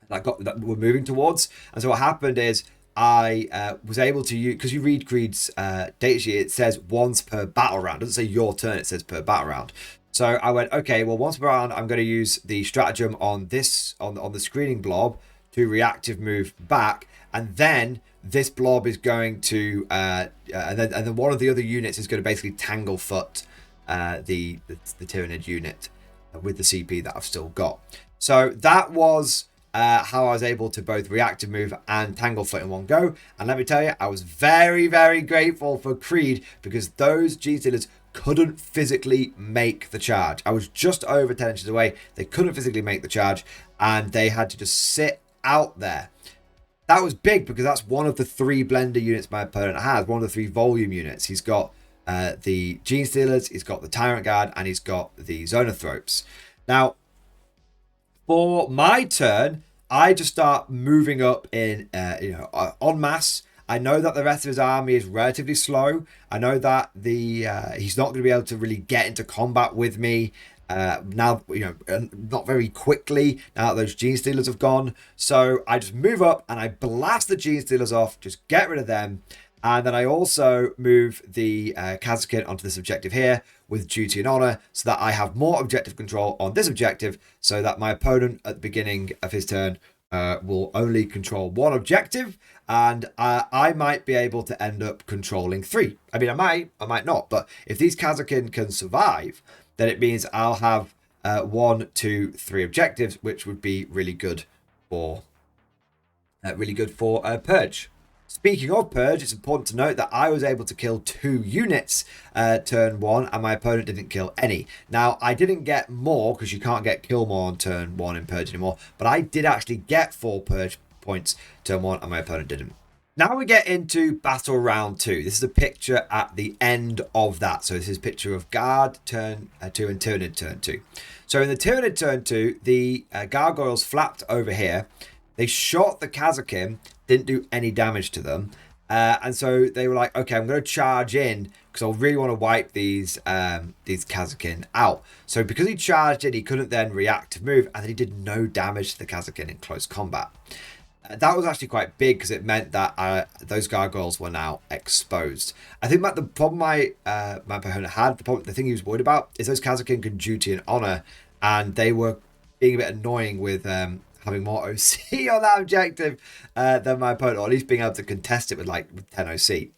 were moving towards. And so what happened is I was able to use, because you read Creed's datasheet, it says once per battle round. It doesn't say your turn, it says per battle round. So I went, okay, well, once per round, I'm going to use the stratagem on this, on the screening blob to reactive move back. And then this blob is going to, and then one of the other units is going to basically Tanglefoot the Tyranid unit with the CP that I've still got. So that was how I was able to both reactive move and Tanglefoot in one go. And let me tell you, I was very, very grateful for Creed, because those G-Stealers couldn't physically make the charge. I was just over 10 inches away. They couldn't physically make the charge, and they had to just sit out there. That was big, because that's one of the 3 blender units my opponent has, one of the 3 volume units. He's got the Gene Stealers, he's got the Tyrant Guard, and he's got the Zonothropes. Now, for my turn, I just start moving up in en masse. I know that the rest of his army is relatively slow. I know that he's not going to be able to really get into combat with me now, not very quickly now that those Gene Stealers have gone. So I just move up and I blast the Gene Stealers off, just get rid of them. And then I also move the Kazakin onto this objective here with duty and honor, so that I have more objective control on this objective, so that my opponent at the beginning of his turn will only control one objective, and I might be able to end up controlling 3. I mean, I might not, but if these Kazakin can survive, then it means I'll have 1, 2, 3 objectives, which would be really good for Purge. Speaking of Purge, it's important to note that I was able to kill 2 units turn 1, and my opponent didn't kill any. Now, I didn't get more, because you can't get kill more on turn 1 in Purge anymore, but I did actually get 4 Purge points turn 1, and my opponent didn't. Now we get into Battle Round 2. This is a picture at the end of that. So this is a picture of Guard turn 2 and Tyranid turn 2. So in the Tyranid turn 2, the Gargoyles flapped over here. They shot the Kazakin, didn't do any damage to them. And so they were like, okay, I'm going to charge in because I really want to wipe these Kazakin out. So because he charged in, he couldn't then react to move, and then he did no damage to the Kazakin in close combat. That was actually quite big because it meant that those gargoyles were now exposed. I think that the problem my opponent had, the thing he was worried about, is those Kazakin can duty and honor, and they were being a bit annoying with having more OC on that objective than my opponent, or at least being able to contest it with 10 OC.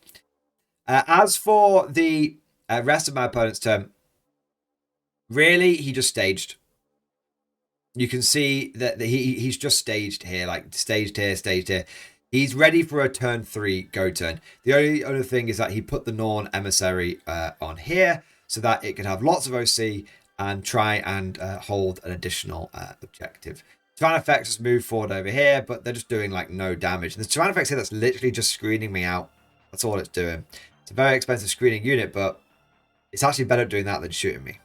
As for the rest of my opponent's turn, really, he just staged. You can see that he's just staged here, staged here. He's ready for a turn 3 go turn. The only other thing is that he put the Norn Emissary on here so that it could have lots of OC and try and hold an additional objective. Tyrann Effects just move forward over here, but they're just doing no damage. And the Tyrann Effects here, that's literally just screening me out. That's all it's doing. It's a very expensive screening unit, but it's actually better at doing that than shooting me.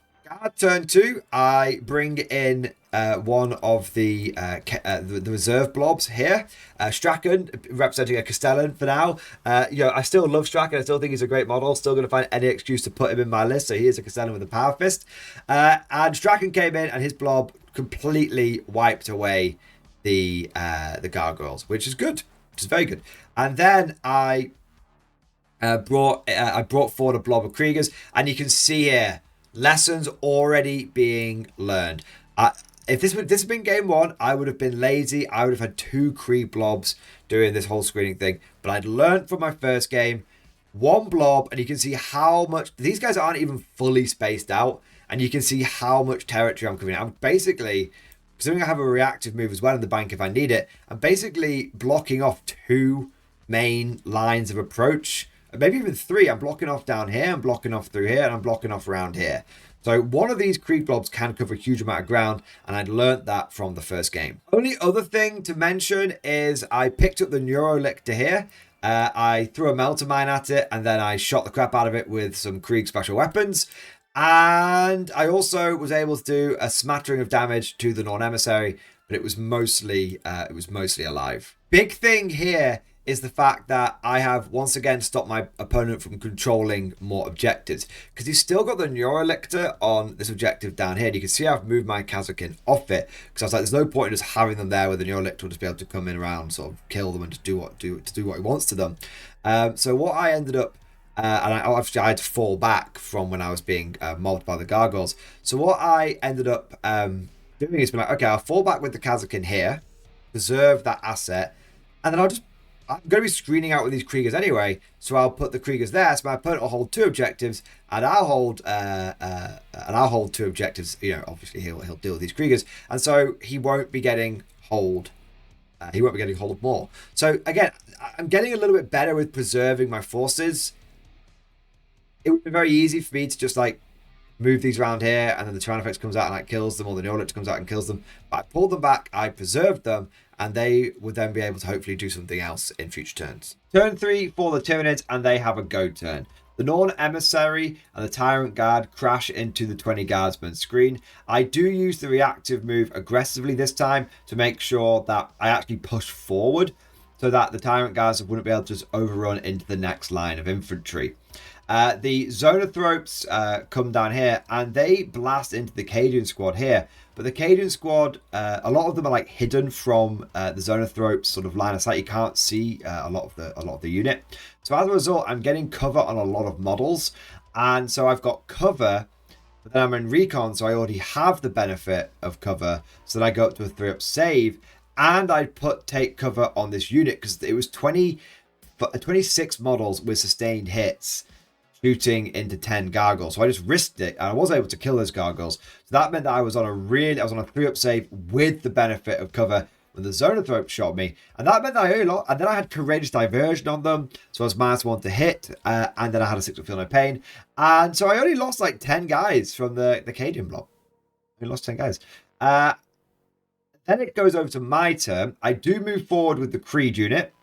Turn 2, I bring in one of the reserve blobs here. Strachan, representing a Castellan for now. I still love Strachan. I still think he's a great model. Still going to find any excuse to put him in my list. So he is a Castellan with a Power Fist. And Strachan came in, and his blob completely wiped away the gargoyles, which is good. Which is very good. And then I brought forward a blob of Kriegers, and you can see here, lessons already being learned. If this had been game 1, I would have been lazy. I would have had 2 Krieg blobs doing this whole screening thing. But I'd learned from my first game, 1 blob, and you can see how much... These guys aren't even fully spaced out, and you can see how much territory I'm covering. I'm basically, assuming I have a reactive move as well in the bank if I need it, I'm basically blocking off 2 main lines of approach. Maybe even 3. I'm blocking off down here, I'm blocking off through here, and I'm blocking off around here. So one of these Krieg blobs can cover a huge amount of ground, and I'd learnt that from the first game. Only other thing to mention is I picked up the Neurolictor here. I threw a Melter Mine at it, and then I shot the crap out of it with some Krieg special weapons. And I also was able to do a smattering of damage to the Norn Emissary, but it was mostly alive. Big thing here is the fact that I have once again stopped my opponent from controlling more objectives, because he's still got the Neurolictor on this objective down here. And you can see I've moved my Kazakin off it, because I was like, there's no point in just having them there where the Neurolictor will just be able to come in around, sort of kill them and just do what he wants to them. So what I ended up, and I had to fall back from when I was being mobbed by the gargoyles. So what I ended up doing is be like, okay, I'll fall back with the Kazakin here, preserve that asset, and then I'm going to be screening out with these Kriegers anyway, so I'll put the Kriegers there, so my opponent will hold 2 objectives, and I'll hold 2 objectives. Obviously he'll deal with these Kriegers, and so he won't be getting hold. He won't be getting hold of more. So again, I'm getting a little bit better with preserving my forces. It would be very easy for me to just move these around here, and then the Tyrann Effects comes out and kills them, or the Neurolictor comes out and kills them. But I pulled them back, I preserved them, and they would then be able to hopefully do something else in future turns. Turn 3 for the Tyranids, and they have a go turn. The Norn Emissary and the Tyrant Guard crash into the 20 Guardsmen screen. I do use the reactive move aggressively this time to make sure that I actually push forward. so that the Tyrant guys wouldn't be able to just overrun into the next line of infantry. The Zonothropes come down here and they blast into the Cadian squad here. But the Cadian squad, a lot of them are like hidden from the Zonothropes sort of line of sight. You can't see a lot of the unit. So as a result, I'm getting cover on a lot of models, and so I've got cover. But then I'm in Recon, so I already have the benefit of cover. So that I go up to a 3-up save, and I take cover on this unit because it was 26 models with sustained hits, shooting into 10 gargoyles. So I just risked it, and I was able to kill those gargoyles. So that meant that I was on a 3-up save with the benefit of cover when the Zonothrope shot me. And that meant that I only lost, and then I had Courageous Diversion on them. So I was -1 to hit, and then I had a 6-up Feel No Pain. And so I only lost like 10 guys from the Cadian blob. I lost 10 guys. Then it goes over to my turn. I do move forward with the Creed unit.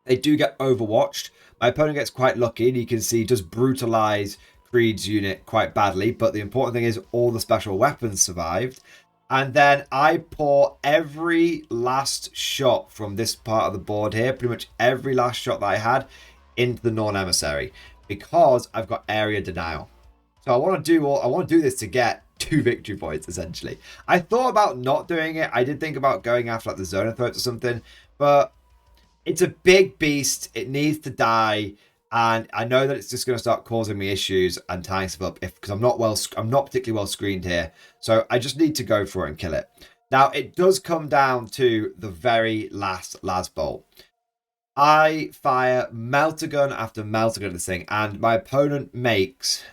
They do get overwatched. My opponent gets quite lucky, and you can see just brutalize Creed's unit quite badly. But the important thing is all the special weapons survived. And then I pour every last shot from this part of the board here, pretty much every last shot that I had, into the Norn Emissary, because I've got area denial. So I want to do this to get 2 victory points, essentially. I thought about not doing it. I did think about going after like the Zonothropes or something, but it's a big beast. It needs to die, and I know that it's just going to start causing me issues and tying stuff up because I'm not particularly well screened here. So I just need to go for it and kill it. Now it does come down to the very last bolt. I fire melter gun after melter gun at this thing, and my opponent makes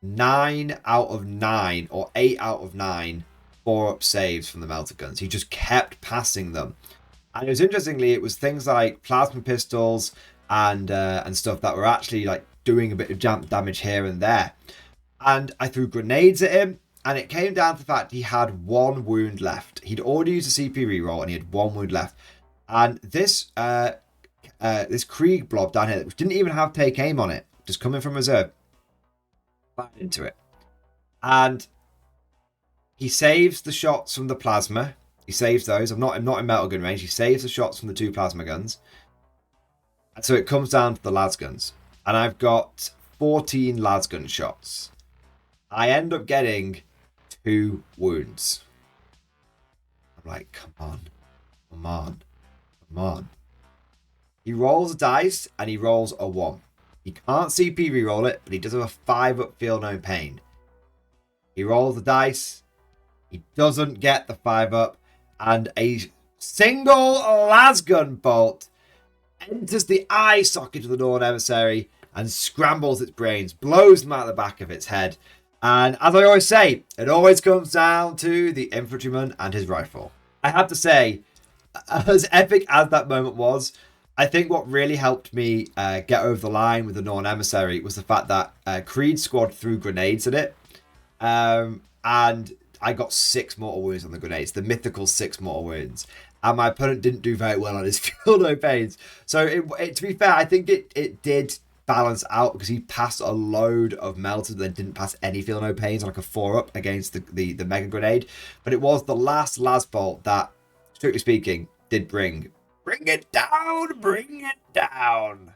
9 out of 9 or 8 out of 9 4-up saves from the melter guns. He just kept passing them. And it was interestingly, it was things like plasma pistols and stuff that were actually like doing a bit of damage here and there. And I threw grenades at him, and it came down to the fact he had 1 wound left. He'd already used a CP reroll, and he had 1 wound left. And this this Krieg blob down here, which didn't even have take aim on it, just coming from reserve, fired into it. And he saves the shots from the plasma. He saves those. I'm not in metal gun range. He saves the shots from the 2 plasma guns. And so it comes down to the las guns. And I've got 14 las gun shots. I end up getting 2 wounds. I'm like, come on. He rolls a dice and he rolls a 1. He can't CP reroll it, but he does have a 5-up Feel No Pain. He rolls the dice. He doesn't get the 5-up. And a single lasgun bolt enters the eye socket of the Norn Emissary and scrambles its brains, blows them out the back of its head. And as I always say, it always comes down to the infantryman and his rifle. I have to say, as epic as that moment was, I think what really helped me get over the line with the Norn Emissary was the fact that Creed squad threw grenades at it. And I got 6 mortal wounds on the grenades, the mythical 6 mortal wounds. And my opponent didn't do very well on his Feel No Pains. So to be fair, I think it did balance out because he passed a load of melters but then didn't pass any Feel No Pains on like a 4-up against the mega grenade. But it was the last las bolt that, strictly speaking, did bring it down.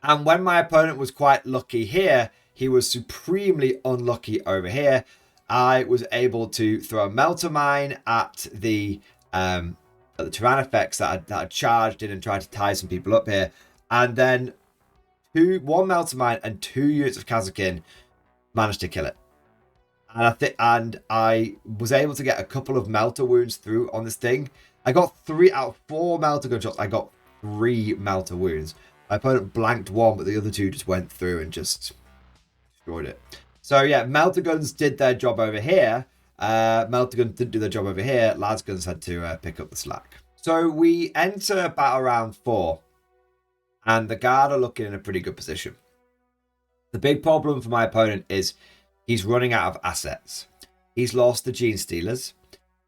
And when my opponent was quite lucky here, he was supremely unlucky over here. I was able to throw a melter mine at the Tyrannofex that I charged in and tried to tie some people up here, and then 1 melter mine and 2 units of Kazakin managed to kill it. And I was able to get a couple of melter wounds through on this thing. I got 3 out of 4 melter gunshots. I got 3 melter wounds. My opponent blanked 1, but the other 2 just went through and just destroyed it. So yeah, melter guns did their job over here. Melter guns didn't do their job over here. Las guns had to pick up the slack. So we enter battle round 4, and the guard are looking in a pretty good position. The big problem for my opponent is he's running out of assets. He's lost the Gene Stealers.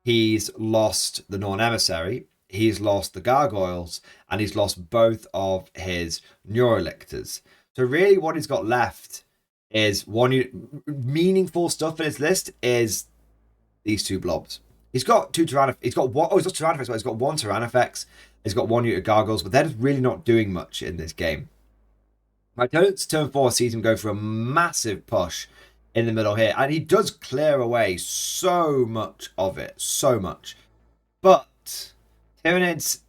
He's lost the Norn Emissary. He's lost the Gargoyles, and he's lost both of his Neurolictors. So really what he's got left is meaningful stuff in his list is these 2 blobs. He's got two Tyrannofex. He's got one. Oh, he's got Tyrannofex, but he's got one Tyrannofex. He's got one unit of Gargoyles, but they're just really not doing much in this game. My opponent's turn 4 sees him go for a massive push in the middle here, and he does clear away so much of it, so much. But Tyranids,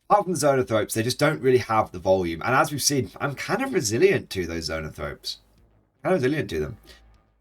apart from the Zonothropes, they just don't really have the volume. And as we've seen, I'm kind of resilient to those Zonothropes. Kind of resilient to them.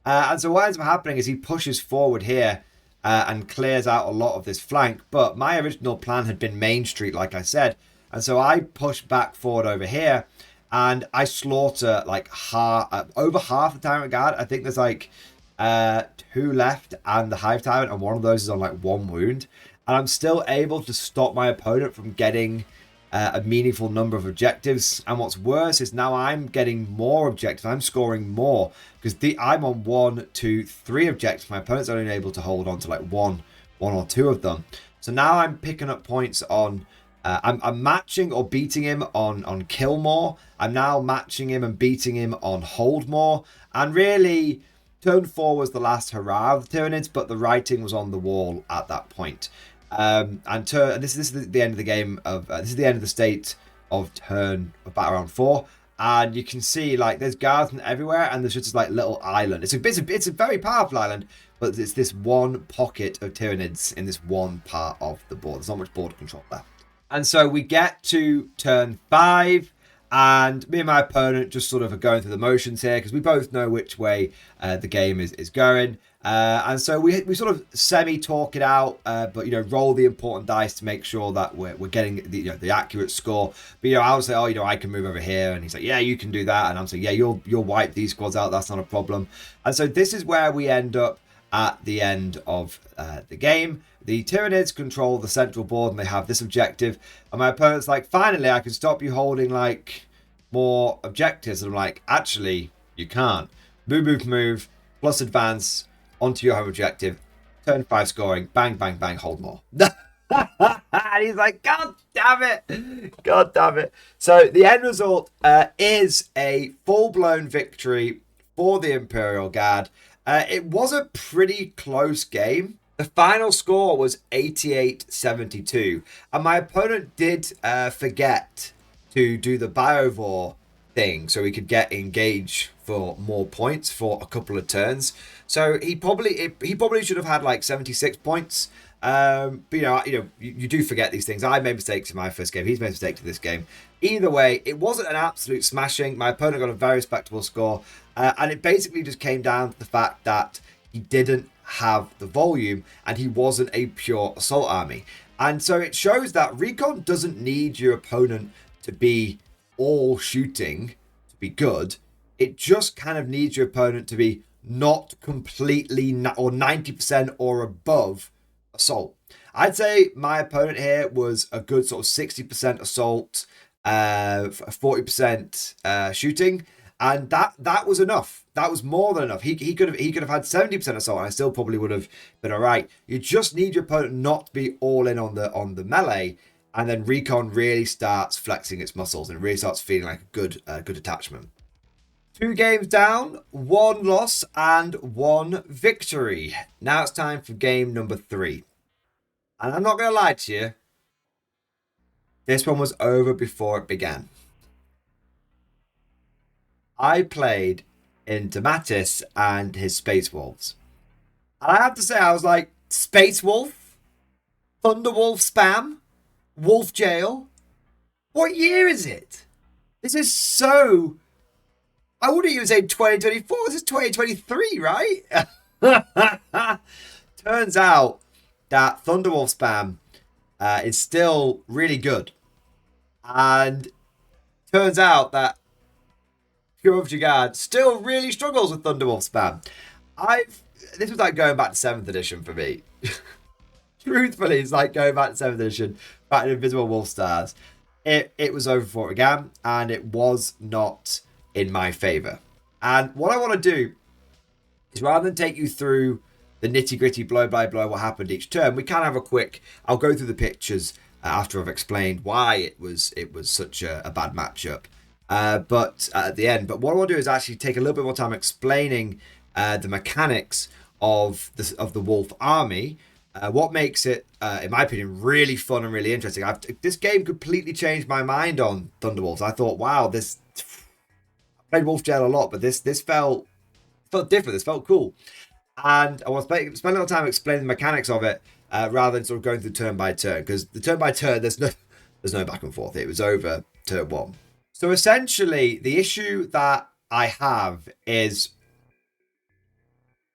And so what ends up happening is he pushes forward here and clears out a lot of this flank. But my original plan had been Main Street, like I said. And so I push back forward over here. And I slaughter like over half the Tyrant Guard. I think there's like 2 left and the Hive Tyrant. And one of those is on like 1 wound. And I'm still able to stop my opponent from getting a meaningful number of objectives. And what's worse is now I'm getting more objectives. I'm scoring more because I'm on 1, 2, 3 objectives. My opponent's only able to hold on to like one or 2 of them. So now I'm picking up points on. I'm matching or beating him on kill more. I'm now matching him and beating him on hold more. And really, turn 4 was the last hurrah of the Tyranids, but the writing was on the wall at that point. And this is the end of the game of this is the end of the state of turn of battle round 4, and you can see like there's guards everywhere, and there's just this like little island. It's a very powerful island, but it's this one pocket of Tyranids in this one part of the board. There's not much border control left, and so we get to turn 5. And me and my opponent just sort of are going through the motions here because we both know which way the game is going. And so we sort of semi-talk it out, but, you know, roll the important dice to make sure that we're getting the accurate score. But, I'll say, oh, I can move over here. And he's like, yeah, you can do that. And I'm saying, yeah, you'll wipe these squads out. That's not a problem. And so this is where we end up at the end of the game. The Tyranids control the central board and they have this objective. And my opponent's like, finally, I can stop you holding like more objectives. And I'm like, actually, you can't. Move, plus advance onto your home objective. Turn 5 scoring. Bang, bang, bang, hold more. And he's like, God damn it. God damn it. So the end result is a full-blown victory for the Imperial Guard. It was a pretty close game. The final score was 88-72. And my opponent did forget to do the Biovore thing so he could get engage for more points for a couple of turns. So he probably should have had like 76 points. But you do forget these things. I made mistakes in my first game. He's made mistakes in this game. Either way, it wasn't an absolute smashing. My opponent got a very respectable score. And it basically just came down to the fact that he didn't have the volume and he wasn't a pure assault army. And so it shows that Recon doesn't need your opponent to be all shooting to be good. It just kind of needs your opponent to be not completely or 90% or above assault. I'd say my opponent here was a good sort of 60% assault, 40% shooting. And that was enough. That was more than enough. He could have had 70% assault, and I still probably would have been all right. You just need your opponent not to be all in on the melee, and then Recon really starts flexing its muscles and it really starts feeling like a good attachment. 2 games down, 1 loss and 1 victory. Now it's time for game number 3, and I'm not going to lie to you. This one was over before it began. I played in Dematis and his Space Wolves. And I have to say, I was like, Space Wolf? Thunderwolf spam? Wolf Jail? What year is it? This is so... I wouldn't even say 2024. This is 2023, right? Turns out that Thunderwolf spam is still really good. And turns out that Pure of Jagad still really struggles with Thunderwolf spam. This was like going back to 7th edition for me. Truthfully, it's like going back to 7th edition, back to Invisible Wolf Stars. It was over before it began, and it was not in my favour. And what I want to do is, rather than take you through the nitty-gritty blow by blow what happened each turn, we can have a quick... I'll go through the pictures after I've explained why it was such a bad matchup. But at the end. But what I want to do is actually take a little bit more time explaining the mechanics of the Wolf army, What makes it, in my opinion, really fun and really interesting. This game completely changed my mind on Thunderwolves. I thought, wow, I played Wolf Jail a lot, but this felt different. This felt cool. And I was spending a little time explaining the mechanics of it rather than sort of going through turn by turn, because the turn by turn, there's no back and forth. It was over turn 1. So essentially, the issue that I have is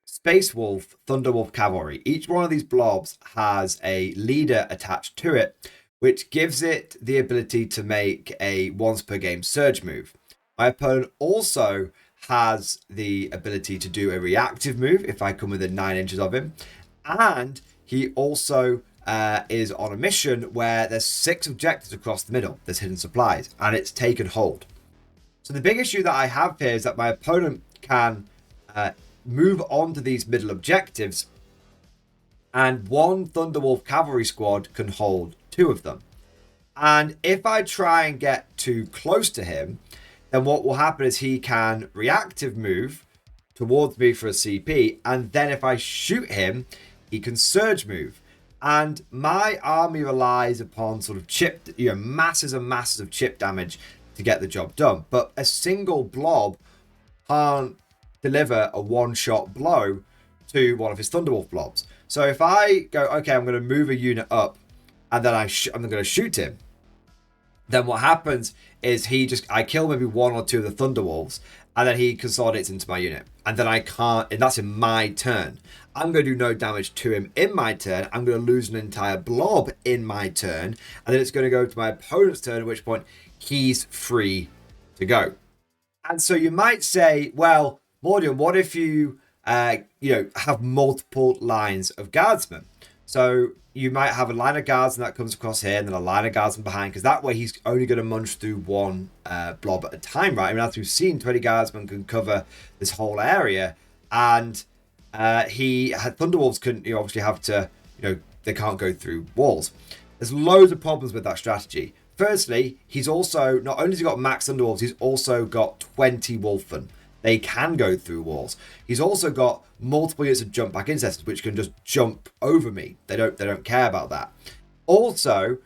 Space Wolf, Thunderwolf Cavalry. Each one of these blobs has a leader attached to it, which gives it the ability to make a once per game surge move. My opponent also has the ability to do a reactive move if I come within 9 inches of him. And he also is on a mission where there's 6 objectives across the middle. There's hidden supplies, and it's taken hold. So the big issue that I have here is that my opponent can move on to these middle objectives, and one Thunderwolf cavalry squad can hold 2 of them. And if I try and get too close to him, then what will happen is he can reactive move towards me for a CP, and then if I shoot him, he can surge move. And my army relies upon sort of chip, masses and masses of chip damage to get the job done. But a single blob can't deliver a one-shot blow to one of his Thunderwolf blobs. So if I go, okay, I'm going to move a unit up, and then I'm going to shoot him, then what happens is I kill maybe 1 or 2 of the Thunderwolves, and then he consolidates into my unit. And then I can't, and that's in my turn. I'm going to do no damage to him in my turn. I'm going to lose an entire blob in my turn, and then it's going to go to my opponent's turn, at which point he's free to go. And so you might say, well, Mordian, what if you, have multiple lines of guardsmen? So you might have a line of guardsmen that comes across here, and then a line of guardsmen behind, because that way he's only going to munch through 1 blob at a time, right? I mean, as we've seen, 20 guardsmen can cover this whole area, and Thunderwolves couldn't, obviously have to, they can't go through walls. There's loads of problems with that strategy. Firstly, he's also, not only has he got max Thunderwolves, he's also got 20 Wolfen. They can go through walls. He's also got multiple units of jump back intercessors, which can just jump over me. They don't care about that. Also,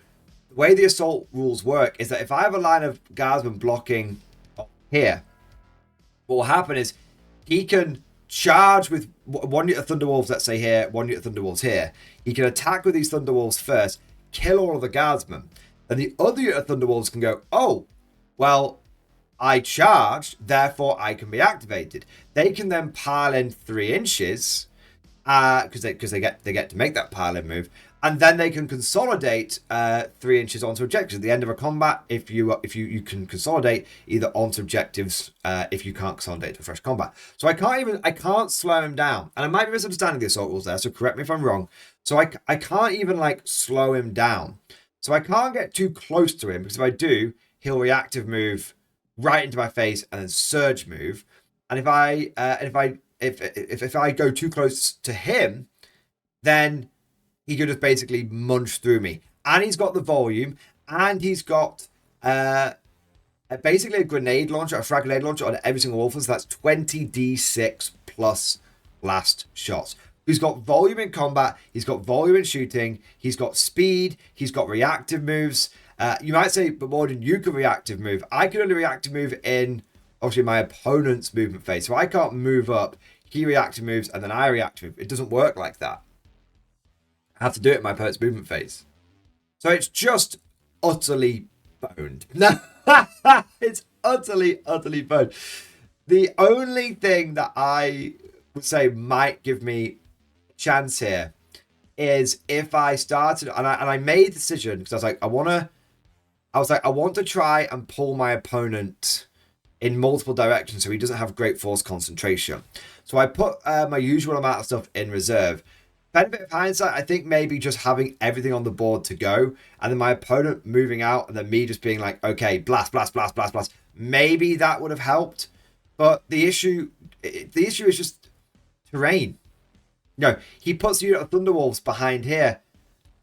the way the assault rules work is that if I have a line of guardsmen blocking here, what will happen is he can charge with 1 unit of Thunderwolves, let's say here, 1 unit of Thunderwolves here. He can attack with these Thunderwolves first, kill all of the guardsmen. And the other unit of Thunderwolves can go, oh, well, I charged, therefore I can be activated. They can then pile in 3 inches because they get to make that pile in move, and then they can consolidate 3 inches onto objectives at the end of a combat. If you can consolidate either onto objectives if you can't consolidate to a fresh combat. So I can't slow him down, and I might be misunderstanding the assault rules there. So correct me if I'm wrong. So I can't even slow him down. So I can't get too close to him, because if I do, he'll reactive move right into my face and then surge move. And if I go too close to him, then he could just basically munch through me. And he's got the volume, and he's got basically a grenade launcher, a frag grenade launcher on every single Wolfen. So that's 20d6 plus blast shots. He's got volume in combat, he's got volume in shooting, he's got speed, he's got reactive moves. You might say, but Mordian, you can reactive move. I can only reactive move in, obviously, my opponent's movement phase. So I can't move up. He reactive moves, and then I reactive move. It doesn't work like that. I have to do it in my opponent's movement phase. So it's just utterly boned. No, it's utterly, utterly boned. The only thing that I would say might give me a chance here is if I started, and I made a decision, because I want to try and pull my opponent in multiple directions so he doesn't have great force concentration. So I put my usual amount of stuff in reserve. Benefit of hindsight, I think maybe just having everything on the board to go, and then my opponent moving out, and then me just being like, okay, blast, blast, blast, blast, blast. Maybe that would have helped. But the issue is just terrain. He puts a unit of Thunderwolves behind here.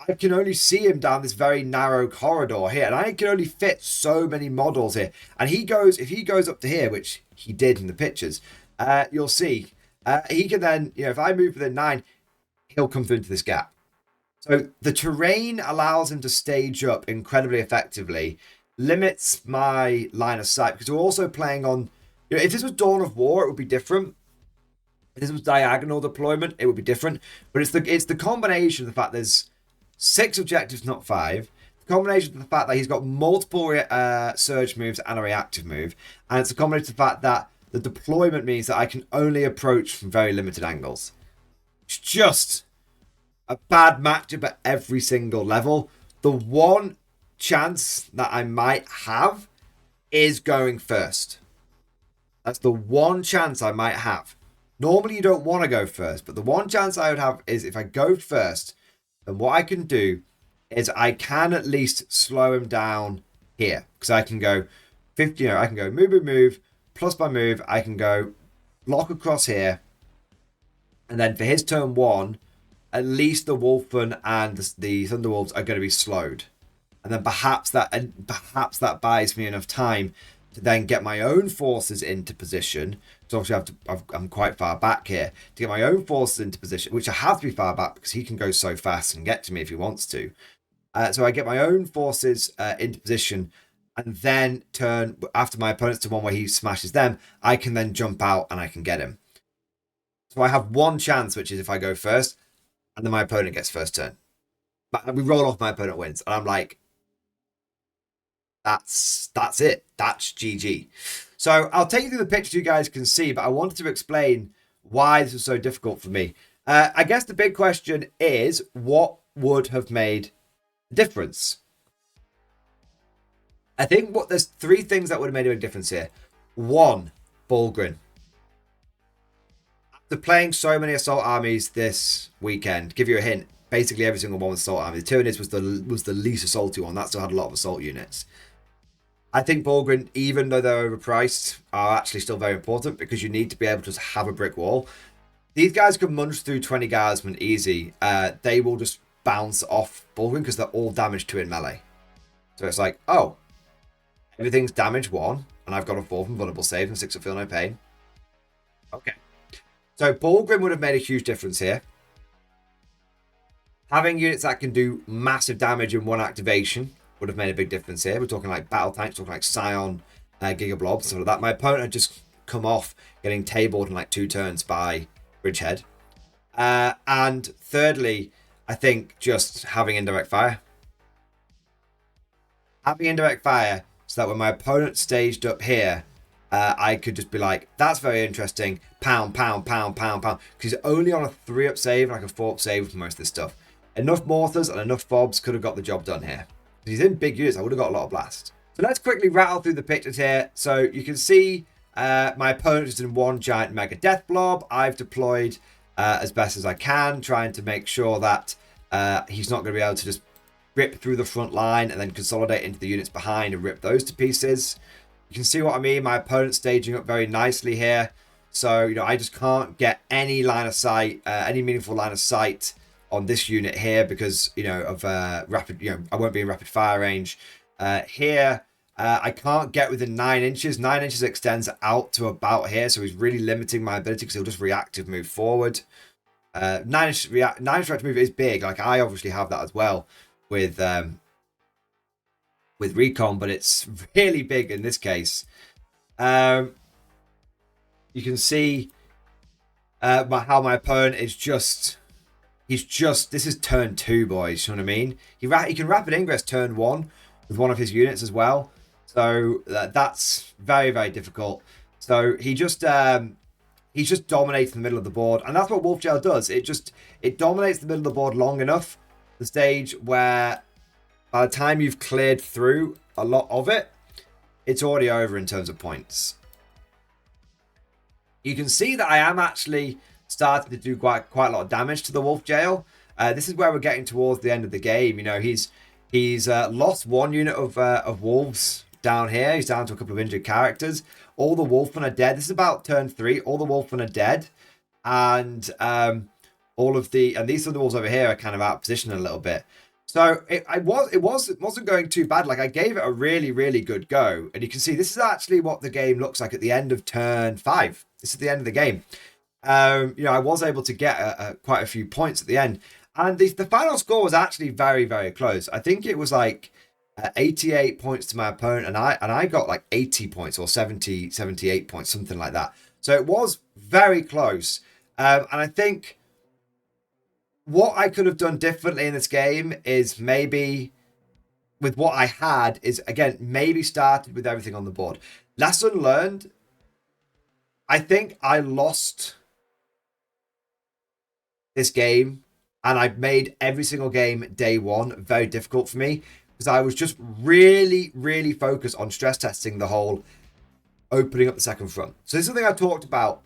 I can only see him down this very narrow corridor here, and I can only fit so many models here. And if he goes up to here, which he did in the pictures, you'll see, he can then, if I move within 9, he'll come through into this gap. So the terrain allows him to stage up incredibly effectively, limits my line of sight, because we're also playing on, if this was Dawn of War, it would be different. If this was diagonal deployment, it would be different. But it's the combination of the fact there's 6 objectives, not 5. The combination of the fact that he's got multiple surge moves and a reactive move. And it's a combination of the fact that the deployment means that I can only approach from very limited angles. It's just a bad matchup at every single level. The one chance that I might have is going first. That's the one chance I might have. Normally you don't want to go first, but the one chance I would have is if I go first, then what I can do is I can at least slow him down here. Because I can go 50, I can go move, plus my move, I can go block across here. And then for his turn 1, at least the Wolfen and the Thunderwolves are going to be slowed. And then perhaps that buys me enough time to then get my own forces into position. So obviously I'm quite far back here. To get my own forces into position, which I have to be far back because he can go so fast and get to me if he wants to. So I get my own forces into position, and then turn after my opponent's to one where he smashes them, I can then jump out and I can get him. So I have one chance, which is if I go first, and then my opponent gets first turn. But we roll off, my opponent wins. And I'm like, that's it. That's GG. So I'll take you through the picture so you guys can see, but I wanted to explain why this was so difficult for me. I guess the big question is, what would have made a difference? I think there's 3 things that would have made a big difference here. 1, Bulgrin. After playing so many assault armies this weekend, give you a hint, basically every single one was assault army. The Tyranids was the least assaulty one. That still had a lot of assault units. I think Bulgrin, even though they're overpriced, are actually still very important because you need to be able to have a brick wall. These guys can munch through 20 guardsmen easy. They will just bounce off Bulgrin because they're all damaged 2 in melee. So it's like, oh, everything's damage 1, and I've got a 4 from vulnerable save and 6 of feel no pain. Okay. So Bulgrin would have made a huge difference here. Having units that can do massive damage in 1 activation would have made a big difference here. We're talking like battle tanks, talking like Scion, Gigablobs, stuff like that. My opponent had just come off getting tabled in like 2 turns by Bridgehead. And thirdly, I think just having indirect fire. Having indirect fire so that when my opponent staged up here, I could just be like, that's very interesting. Pound, pound, pound, pound, pound. Because he's only on a 3-up save and like a 4-up save for most of this stuff. Enough mortars and enough fobs could have got the job done here. If he's in big units, I would have got a lot of blast. So let's quickly rattle through the pictures here. So you can see my opponent is in 1 giant mega death blob. I've deployed as best as I can, trying to make sure that he's not going to be able to just rip through the front line and then consolidate into the units behind and rip those to pieces. You can see what I mean. My opponent's staging up very nicely here. So, I just can't get any line of sight, any meaningful line of sight on this unit here because, of rapid, I won't be in rapid fire range. Here, I can't get within 9 inches. 9 inches extends out to about here. So he's really limiting my ability because he'll just reactive move forward. 9-inch reactive move is big. Like I obviously have that as well with Recon, but it's really big in this case. You can see how my opponent is just... this is turn 2, boys. You know what I mean? He can rapid ingress turn 1 with one of his units as well. So that's very, very difficult. So he's just dominating the middle of the board, and that's what Wolfjail does. It dominates the middle of the board long enough, the stage where by the time you've cleared through a lot of it, it's already over in terms of points. You can see that I am actually starting to do quite a lot of damage to the Wolfjail. This is where we're getting towards the end of the game. He's lost 1 unit of wolves down here. He's down to a couple of injured characters. All the Wolfen are dead. This is about turn 3. All the Wolfen are dead, and these Thunderwolves over here are kind of out of position a little bit. So it wasn't going too bad. Like I gave it a really, really good go, and you can see this is actually what the game looks like at the end of turn 5. This is the end of the game. I was able to get quite a few points at the end, And the final score was actually very, very close. I think it was like 88 points to my opponent, and I got like 80 points or 70, 78 points, something like that. So it was very close. And I think what I could have done differently in this game is maybe with what I had is, again, maybe started with everything on the board. Lesson learned. I think I lost this game, and I made every single game day one very difficult for me because I was just really, really focused on stress testing the whole opening up the second front. So this is something I talked about.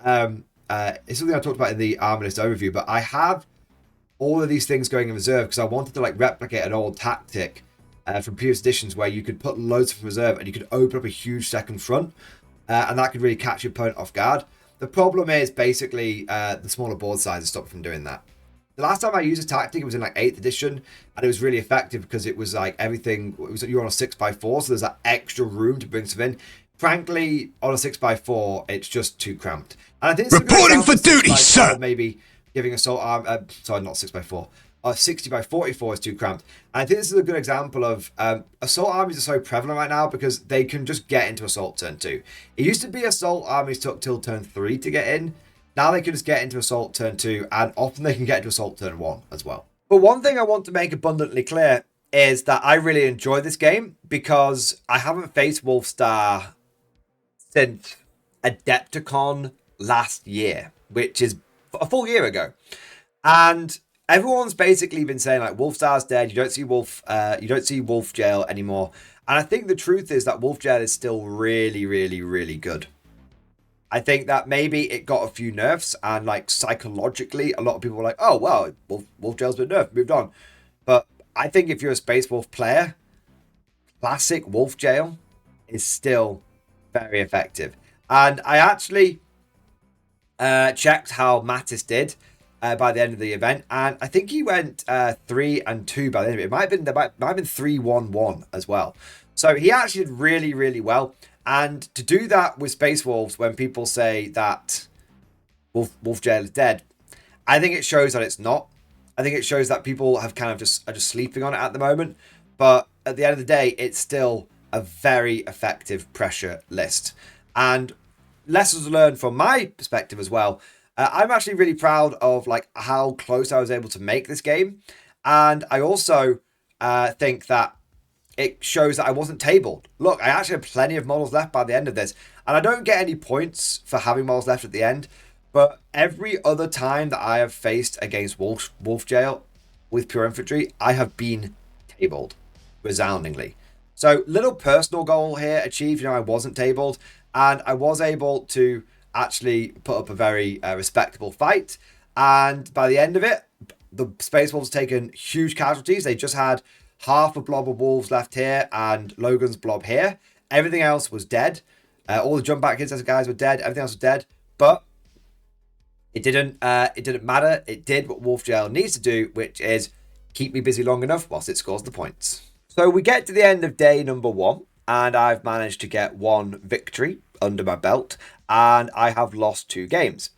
It's something I talked about in the armor list overview, but I have all of these things going in reserve because I wanted to like replicate an old tactic from previous editions where you could put loads of reserve and you could open up a huge second front, and that could really catch your opponent off guard. The problem is basically the smaller board sizes stop me from doing that. The last time I used a tactic, it was in like 8th edition, and it was really effective because it was like everything, you were on a 6x4, so there's that extra room to bring stuff in. Frankly, on a 6x4, it's just too cramped. And I think it's reporting for duty, sir. Maybe giving assault arm, sorry, not 6x4. 60x44 is too cramped. And I think this is a good example of assault armies are so prevalent right now because they can just get into assault turn 2. It used to be assault armies took till turn 3 to get in. Now they can just get into assault turn 2, and often they can get into assault turn 1 as well. But one thing I want to make abundantly clear is that I really enjoy this game because I haven't faced Wolfstar since Adepticon last year, which is a full year ago. And everyone's basically been saying like Wolfstar's dead, you don't see Wolf Jail anymore. And I think the truth is that Wolf Jail is still really, really, really good. I think that maybe it got a few nerfs, and like psychologically, a lot of people were like, oh, well, Wolf Jail's been nerfed, moved on. But I think if you're a Space Wolf player, classic Wolf Jail is still very effective. And I actually checked how Mattis did by the end of the event, and I think he went 3-2 by the end of it. It might have been 3-1-1 as well. So he actually did really, really well. And to do that with Space Wolves, when people say that Wolf Jail is dead, I think it shows that it's not. I think it shows that people have kind of are just sleeping on it at the moment. But at the end of the day, it's still a very effective pressure list. And lessons learned from my perspective as well. I'm actually really proud of like how close I was able to make this game. And I also think that it shows that I wasn't tabled. Look, I actually have plenty of models left by the end of this. And I don't get any points for having models left at the end. But every other time that I have faced against Wolf Jail with Pure Infantry, I have been tabled resoundingly. So little personal goal here achieved. I wasn't tabled. And I was able to actually put up a very respectable fight. And by the end of it, the Space Wolves taken huge casualties. They just had half a blob of wolves left here and Logan's blob here. Everything else was dead. All the jump back guys were dead. Everything else was dead. But it didn't matter. It did what Wolf Jail needs to do, which is keep me busy long enough whilst it scores the points. So we get to the end of day number 1, and I've managed to get 1 victory under my belt, and I have lost 2 games.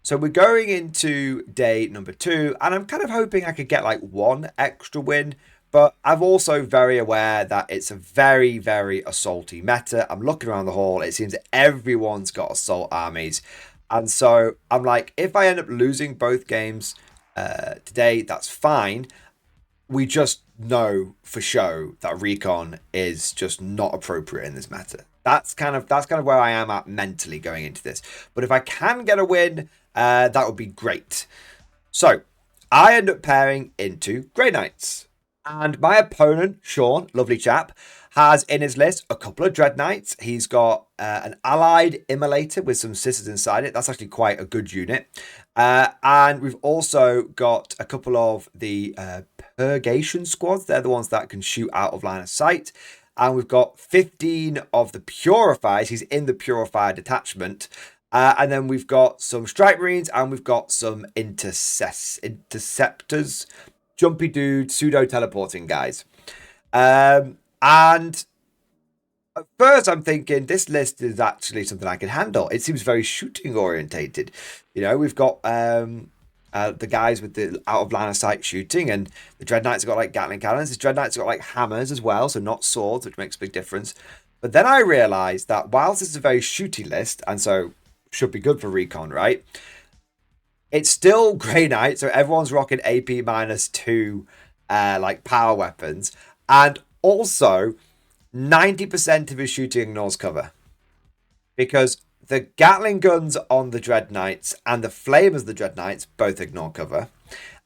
So we're going into day number 2, and I'm kind of hoping I could get like 1 extra win. But I'm also very aware that it's a very, very assaulty meta. I'm looking around the hall. It seems that everyone's got assault armies. And so I'm like, if I end up losing both games today, that's fine. We just know for show that Recon is just not appropriate in this meta. That's kind of where I am at mentally going into this. But if I can get a win, that would be great. So I end up pairing into Grey Knights. And my opponent, Sean, lovely chap, has in his list a couple of Dread Knights. He's got an allied immolator with some sisters inside it. That's actually quite a good unit. And we've also got a couple of the Purgation squads. They're the ones that can shoot out of line of sight. And we've got 15 of the Purifiers. He's in the Purifier detachment. And then we've got some Strike Marines and we've got some Interceptors. Jumpy dude, pseudo-teleporting guys. And at first I'm thinking this list is actually something I can handle. It seems very shooting orientated. We've got the guys with the out of line of sight shooting, and the Dreadknights have got like Gatling cannons. The Dreadknights have got like hammers as well, so not swords, which makes a big difference. But then I realised that whilst this is a very shooty list, and so should be good for Recon, right? It's still Grey Knight, so everyone's rocking AP -2 like power weapons. And also 90% of his shooting ignores cover. Because the Gatling guns on the Dreadknights and the flamers of the Dreadknights both ignore cover.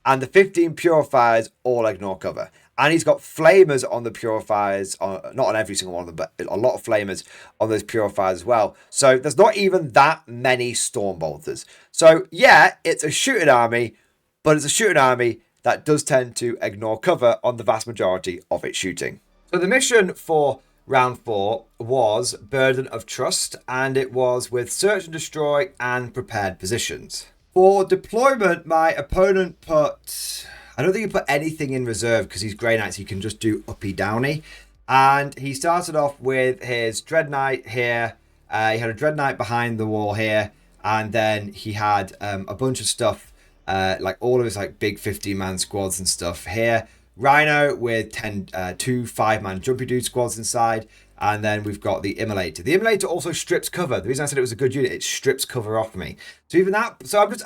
And the 15 purifiers all ignore cover. And he's got flamers on the purifiers, not on every single one of them, but a lot of flamers on those purifiers as well. So there's not even that many Stormbolters. So yeah, it's a shooting army, but it's a shooting army that does tend to ignore cover on the vast majority of its shooting. So the mission for round 4 was Burden of Trust, and it was with Search and Destroy and Prepared Positions. For deployment, my opponent put... I don't think he put anything in reserve because he's Grey Knight, so he can just do uppy downy. And he started off with his Dreadknight here. He had a Dreadknight behind the wall here. And then he had a bunch of stuff, like all of his like big 15-man squads and stuff here. Rhino with 2 5-man jumpy dude squads inside. And then we've got the Immolator. The Immolator also strips cover. The reason I said it was a good unit, it strips cover off me. So even that... So I'm just...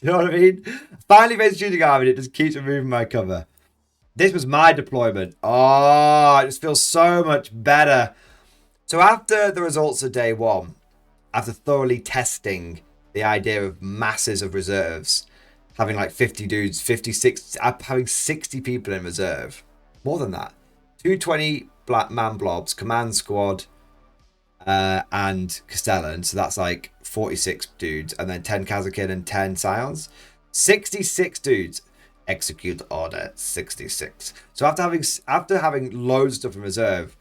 You know what I mean? Finally faced shooting arm and it just keeps removing my cover. This was my deployment. Oh, it just feels so much better. So after the results of day 1, after thoroughly testing the idea of masses of reserves, having like 50 dudes, 56, having 60 people in reserve, more than that, 220 black man blobs, command squad, and Castellan, so that's like 46 dudes, and then 10 Kazakin and 10 Scions. 66 dudes. Execute order 66. So after having loads of stuff in reserve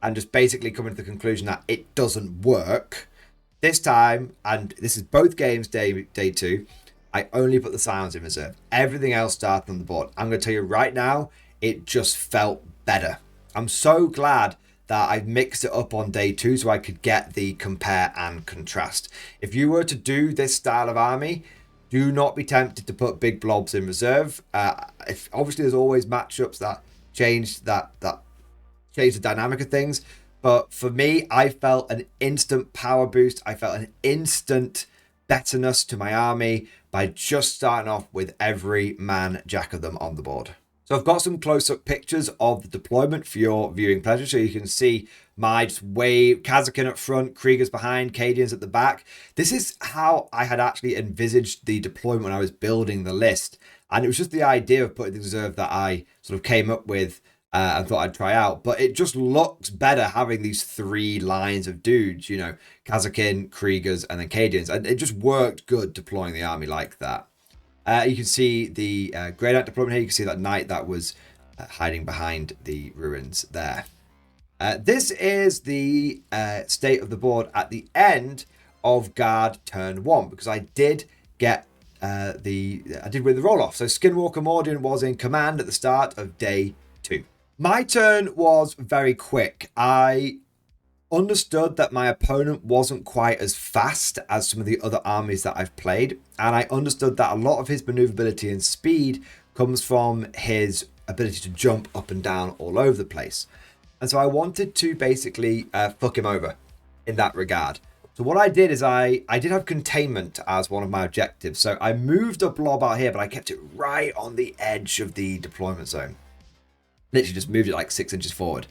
and just basically coming to the conclusion that it doesn't work, this time, and this is both games day 2, I only put the Scions in reserve. Everything else started on the board. I'm going to tell you right now, it just felt better. I'm so glad that I mixed it up on day 2 so I could get the compare and contrast. If you were to do this style of army, do not be tempted to put big blobs in reserve. Obviously, there's always matchups that change change the dynamic of things. But for me, I felt an instant power boost. I felt an instant betterness to my army by just starting off with every man jack of them on the board. So I've got some close-up pictures of the deployment for your viewing pleasure. So you can see my just wave, Kazakin up front, Kriegers behind, Cadians at the back. This is how I had actually envisaged the deployment when I was building the list. And it was just the idea of putting the reserve that I sort of came up with and thought I'd try out. But it just looks better having these 3 lines of dudes, you know, Kazakin, Kriegers, and then Cadians. And it just worked good deploying the army like that. You can see the Grey Knight deployment here. You can see that knight that was hiding behind the ruins there. This is the state of the board at the end of guard turn 1, because I did get I did win the roll-off. So Skinwalker Mordian was in command at the start of day 2. My turn was very quick. I understood that my opponent wasn't quite as fast as some of the other armies that I've played, and I understood that a lot of his maneuverability and speed comes from his ability to jump up and down all over the place. And so I wanted to basically fuck him over in that regard. So what I did is I did have containment as one of my objectives. So I moved a blob out here, but I kept it right on the edge of the deployment zone. Literally just moved it like 6 inches forward.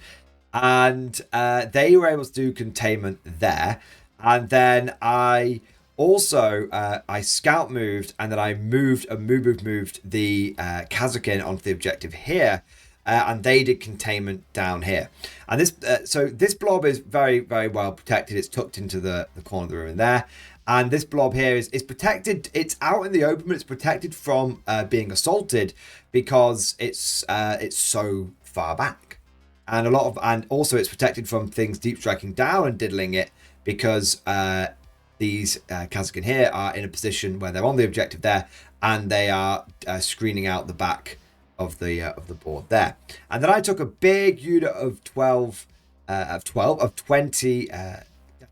And they were able to do containment there. And then I also, I scout moved, and then I moved the Kazakin onto the objective here. And they did containment down here. And this, so this blob is very, very well protected. It's tucked into the corner of the room there. And this blob here is protected. It's out in the open, but it's protected from being assaulted because it's so far back. And also it's protected from things deep striking down and diddling it because these Kazakin here are in a position where they're on the objective there, and they are screening out the back of the board there. And then I took a big unit of 20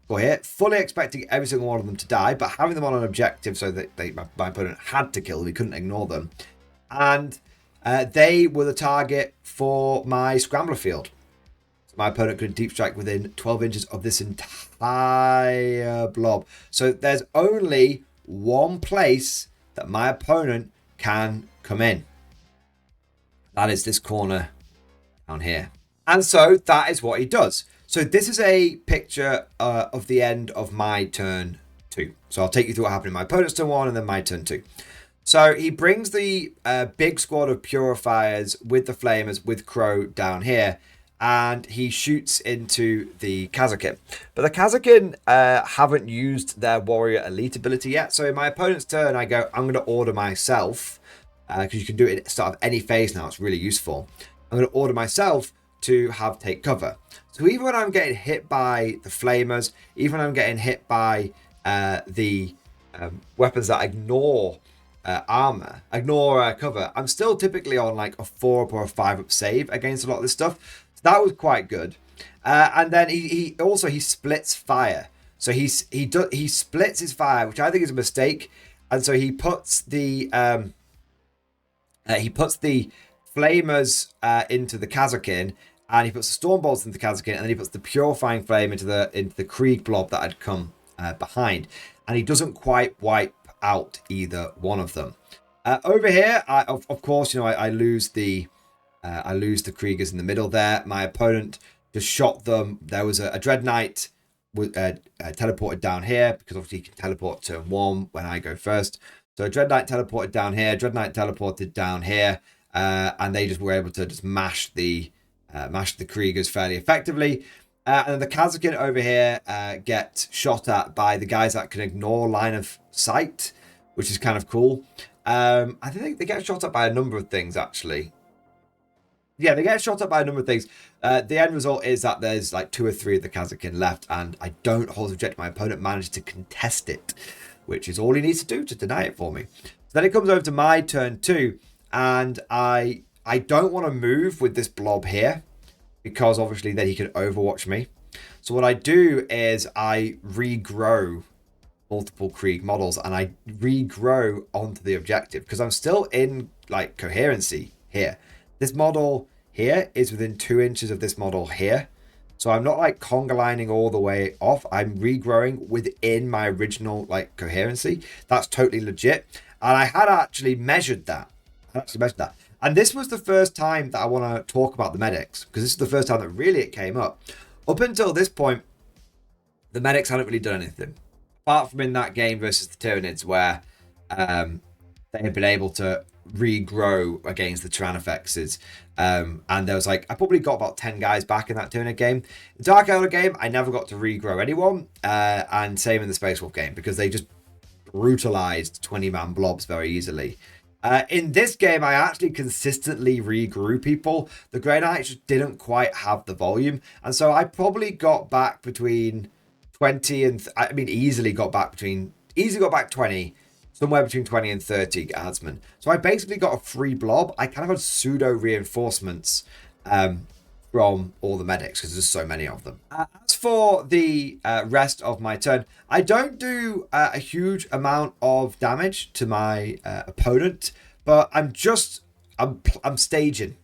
Go here, fully expecting every single one of them to die, but having them on an objective so that my opponent had to kill them. He couldn't ignore them. And they were the target for my scrambler field. So my opponent could deep strike within 12 inches of this entire blob. So there's only one place that my opponent can come in. That is this corner down here. And so that is what he does. So this is a picture of the end of my turn 2. So I'll take you through what happened in my opponent's turn 1 and then my turn 2. So he brings the big squad of purifiers with the flamers with Crow down here, and he shoots into the Kazakin. But the Kazakin haven't used their warrior elite ability yet. So in my opponent's turn, I go, I'm going to order myself, because you can do it at the start of any phase now. It's really useful. I'm going to order myself to have take cover. So even when I'm getting hit by the flamers, even when I'm getting hit by the weapons that ignore armor, ignore cover, I'm still typically on like a 4 up or a 5 up save against a lot of this stuff. So that was quite good. And then he also splits fire. So he splits his fire, which I think is a mistake. And so he puts the flamers into the Kazakin, and he puts the storm bolts into the Kazakin, and then he puts the purifying flame into the Krieg blob that had come behind, and he doesn't quite wipe out either one of them. Over here, of course, you know, I lose the Kriegers in the middle there. My opponent just shot them. There was a Dread Knight teleported down here, because obviously he can teleport turn 1 when I go first. So Dread Knight teleported down here, Dread Knight teleported down here, and they just were able to just mash the Kriegers fairly effectively. And then the Kazakin over here get shot at by the guys that can ignore line of sight, which is kind of cool. I think they get shot at by a number of things, actually. Yeah, they get shot at by a number of things. The end result is that there's like 2 or 3 of the Kazakin left, and I don't hold objective. My opponent managed to contest it, which is all he needs to do to deny it for me. So then it comes over to my turn 2, and I don't want to move with this blob here, because obviously then he can overwatch me. So what I do is I regrow multiple Krieg models, and I regrow onto the objective, because I'm still in like coherency here. This model here is within 2 inches of this model here. So I'm not like conga lining all the way off. I'm regrowing within my original like coherency. That's totally legit. And I had actually measured that. And this was the first time that I want to talk about the medics, because this is the first time that really it came up. Up until this point, the medics hadn't really done anything, apart from in that game versus the Tyranids, where they had been able to regrow against the Tyrannofexes. And there was like, I probably got about 10 guys back in that Tyranid game. The Dark Elder game, I never got to regrow anyone. And same in the Space Wolf game, because they just brutalized 20-man blobs very easily. In this game, I actually consistently regrew people. The Grey Knights just didn't quite have the volume. And so I probably got back between 20 and... easily got back 20, somewhere between 20 and 30 guardsmen. So I basically got a free blob. I kind of had pseudo reinforcements from all the medics, because there's so many of them. As for the rest of my turn, I don't do a huge amount of damage to my opponent, but I'm staging.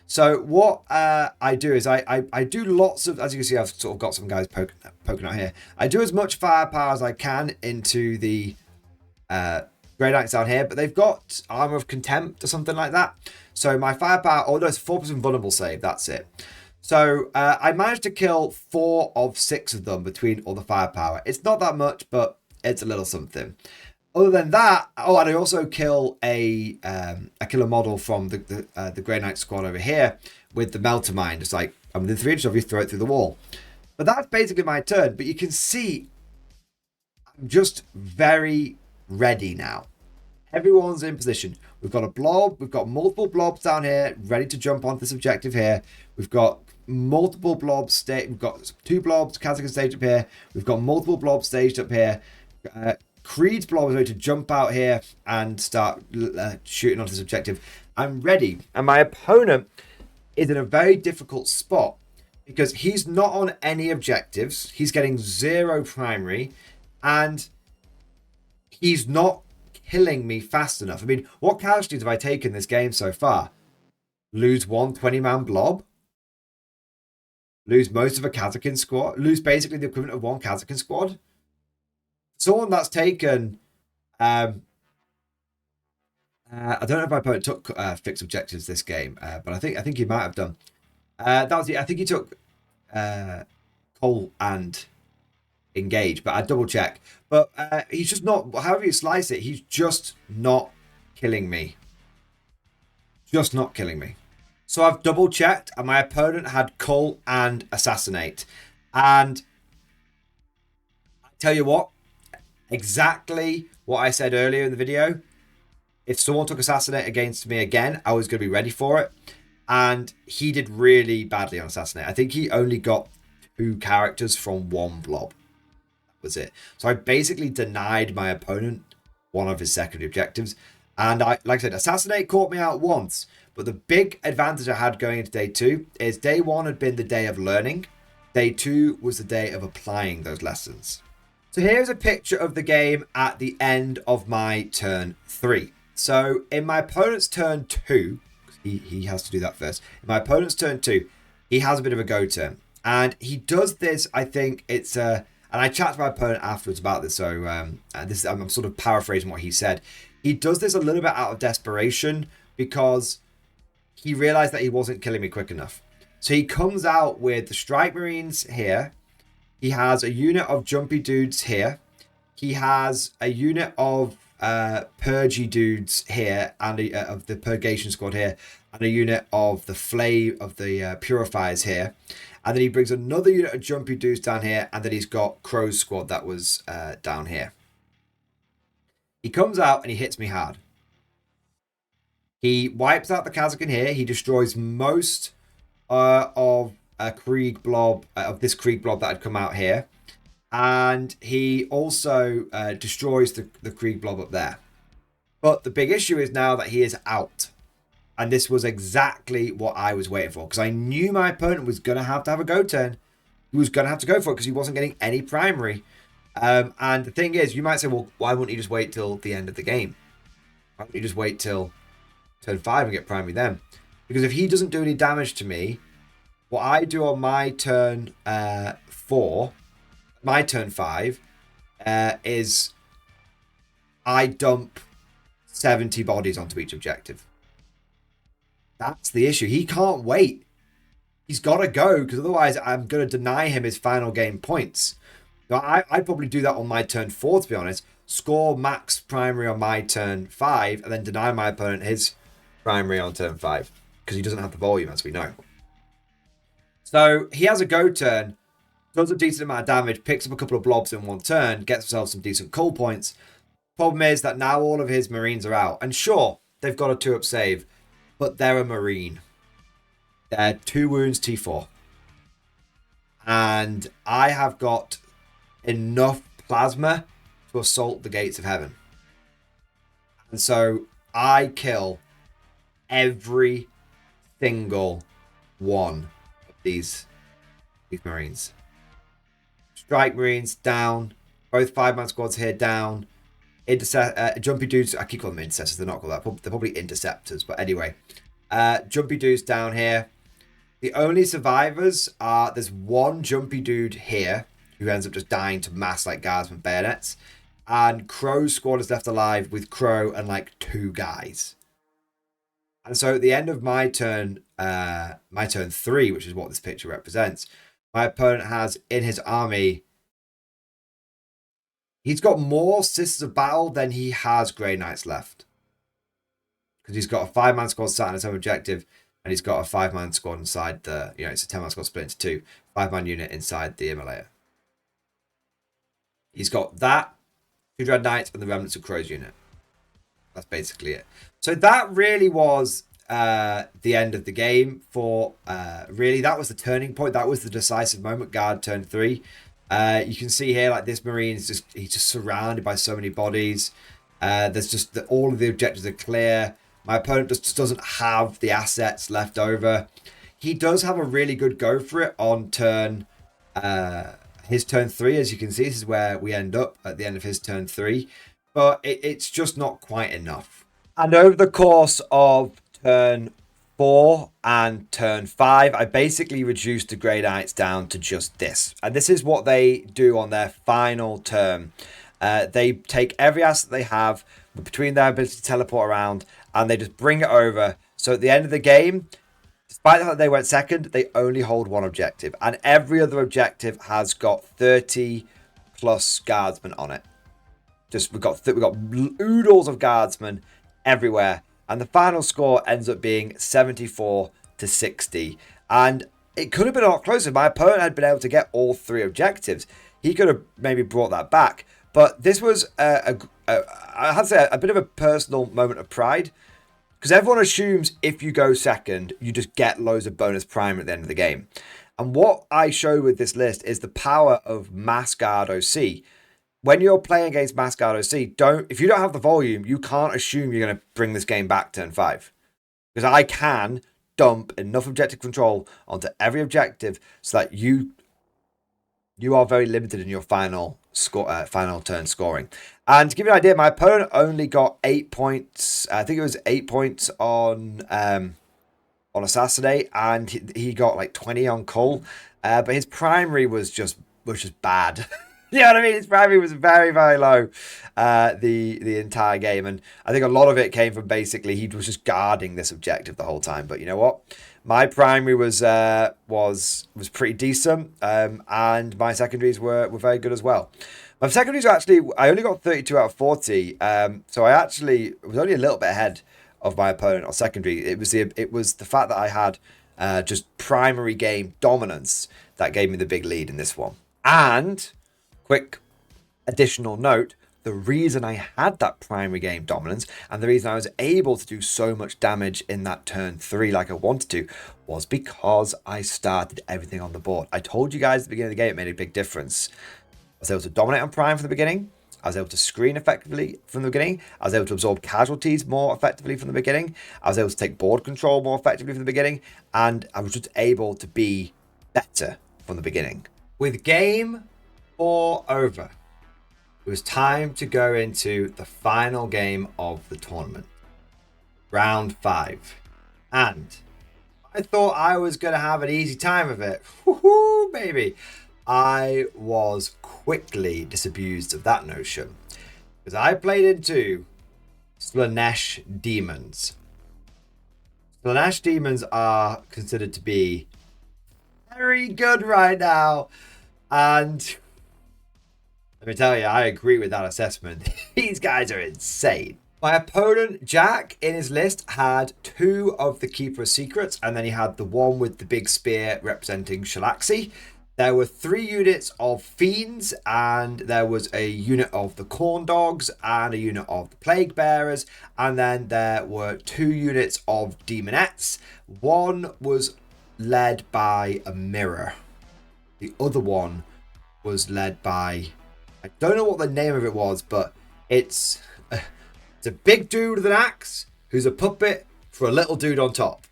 So what I do is I do lots of, as you can see, I've sort of got some guys poking out here. I do as much firepower as I can into the Grey Knights down here, but they've got Armor of Contempt or something like that. So my firepower, oh no, it's 4% vulnerable save, that's it. So I managed to kill 4 of 6 of them between all the firepower. It's not that much, but it's a little something. Other than that, oh, and I also kill a killer model from the Grey Knight squad over here with the Melter Mine. Just like, I'm within 3 inches of you, throw it through the wall. But that's basically my turn. But you can see, I'm just very ready now. Everyone's in position. We've got a blob. We've got multiple blobs down here ready to jump onto this objective here. We've got multiple blobs. We've got 2 blobs, Kazakin staged up here. We've got multiple blobs staged up here. Creed's blob is ready to jump out here and start shooting onto this objective. I'm ready. And my opponent is in a very difficult spot, because he's not on any objectives. He's getting 0 primary, and he's not killing me fast enough. I mean, what casualties have I taken this game so far? Lose one 20-man blob. Lose most of a Kazakin squad. Lose basically the equivalent of one Kazakin squad. Someone that's taken... I don't know if my opponent took fixed objectives this game, but I think he might have done. That was I think he took Cole and engage, but I double check. But he's just not, however you slice it, he's just not killing me. Just not killing me. So I've double checked, and my opponent had Cull and Assassinate. And I tell you what, exactly what I said earlier in the video. If someone took Assassinate against me again, I was going to be ready for it. And he did really badly on Assassinate. I think he only got 2 characters from 1 blob. That was it. So I basically denied my opponent one of his secondary objectives. And like I said, Assassinate caught me out once. But the big advantage I had going into day 2 is day 1 had been the day of learning. Day 2 was the day of applying those lessons. So here's a picture of the game at the end of my turn 3. So in my opponent's turn 2, he has to do that first. In my opponent's turn 2, he has a bit of a go turn. And he does this, I think it's... and I chatted to my opponent afterwards about this, so I'm sort of paraphrasing what he said. He does this a little bit out of desperation because he realized that he wasn't killing me quick enough. So he comes out with the Strike Marines here. He has a unit of Jumpy Dudes here. He has a unit of Purgy Dudes here, and of the Purgation Squad here, and a unit of the Flame of the Purifiers here. And then he brings another unit of Jumpy Dudes down here, and then he's got Crow's Squad that was down here. He comes out and he hits me hard. He wipes out the Kazakin here. He destroys most of a Krieg blob, of this Krieg blob that had come out here. And he also destroys the Krieg blob up there. But the big issue is now that he is out. And this was exactly what I was waiting for. Because I knew my opponent was going to have a go turn. He was going to have to go for it because he wasn't getting any primary. And the thing is, you might say, well, why wouldn't you just wait till the end of the game? Why don't you just wait till turn 5 and get primary then? Because if he doesn't do any damage to me, what I do on my turn 4, my turn 5, is I dump 70 bodies onto each objective. That's the issue. He can't wait. He's got to go, because otherwise I'm going to deny him his final game points. So I'd probably do that on my turn 4, to be honest. Score max primary on my turn 5, and then deny my opponent his primary on turn 5, because he doesn't have the volume, as we know. So he has a go turn, does a decent amount of damage, picks up a couple of blobs in one turn, gets himself some decent cull points. Problem is that now all of his Marines are out. And sure, they've got a 2-up save, but they're a Marine. They're 2 wounds T4. And I have got enough plasma to assault the gates of heaven. And so I kill every single one of these Marines. Strike Marines down. Both 5-man squads here down. Jumpy Dudes, I keep calling them intercessors, they're not called that. They're probably interceptors, but anyway. Jumpy Dudes down here. The only survivors are, there's one Jumpy Dude here, who ends up just dying to mass like guards with bayonets. And Crow's squad is left alive with Crow and like 2 guys. And so at the end of my turn 3, which is what this picture represents, my opponent has in his army, he's got more Sisters of Battle than he has Grey Knights left. Because he's got a 5-man squad sat on his own objective, and he's got a 5-man squad inside the, it's a 10-man squad split into 2, 5-man unit inside the Immolator. He's got that, 2 Dread Knights, and the Remnants of Crow's unit. That's basically it. So that really was the end of the game for, really, that was the turning point. That was the decisive moment, guard turn 3. You can see here, like, this Marine is he's just surrounded by so many bodies. There's just, all of the objectives are clear. My opponent just doesn't have the assets left over. he does have a really good go for it on turn, his turn 3. As you can see, this is where we end up at the end of his turn 3. But it's just not quite enough. And over the course of turn 4 and turn 5, I basically reduced the Grey Knights down to just this. And this is what they do on their final turn. They take every asset they have between their ability to teleport around, and they just bring it over. So at the end of the game, despite the fact that they went second, they only hold one objective. And every other objective has got 30 plus guardsmen on it. We've got oodles of guardsmen everywhere. And the final score ends up being 74 to 60. And it could have been a lot closer. My opponent had been able to get all 3 objectives. He could have maybe brought that back. But this was, I have to say, a bit of a personal moment of pride. Because everyone assumes if you go second, you just get loads of bonus prime at the end of the game. And what I show with this list is the power of Mass Guard OC. When you're playing against Mass Guard OC, if you don't have the volume, you can't assume you're going to bring this game back turn 5. Because I can dump enough objective control onto every objective so that you are very limited in your final turn scoring. And to give you an idea, my opponent only got 8 points. I think it was 8 points on Assassinate, and he got like 20 on Cull. But his primary was just bad. You know what I mean? His primary was very, very low the entire game. And I think a lot of it came from basically he was just guarding this objective the whole time. But you know what? My primary was pretty decent. And my secondaries were very good as well. My secondaries were actually, I only got 32 out of 40. So I actually was only a little bit ahead of my opponent on secondary. It was the fact that I had just primary game dominance that gave me the big lead in this one. And quick additional note, the reason I had that primary game dominance and the reason I was able to do so much damage in that turn 3 like I wanted to was because I started everything on the board. I told you guys at the beginning of the game it made a big difference. I was able to dominate on prime from the beginning. I was able to screen effectively from the beginning. I was able to absorb casualties more effectively from the beginning. I was able to take board control more effectively from the beginning. And I was just able to be better from the beginning. With game 4 over, it was time to go into the final game of the tournament. Round 5. And I thought I was going to have an easy time of it. Woohoo, baby. I was quickly disabused of that notion. Because I played into Slaanesh Demons. Slaanesh Demons are considered to be very good right now. And let me tell you, I agree with that assessment. These guys are insane. My opponent, Jack, in his list had 2 of the Keeper of Secrets, and then he had the one with the big spear representing Shalaxi. There were 3 units of Fiends, and there was a unit of the Corn Dogs, and a unit of the Plague Bearers, and then there were 2 units of Demonettes. One was led by a Mirror. The other one was led by, I don't know what the name of it was, but it's a big dude with an axe who's a puppet for a little dude on top.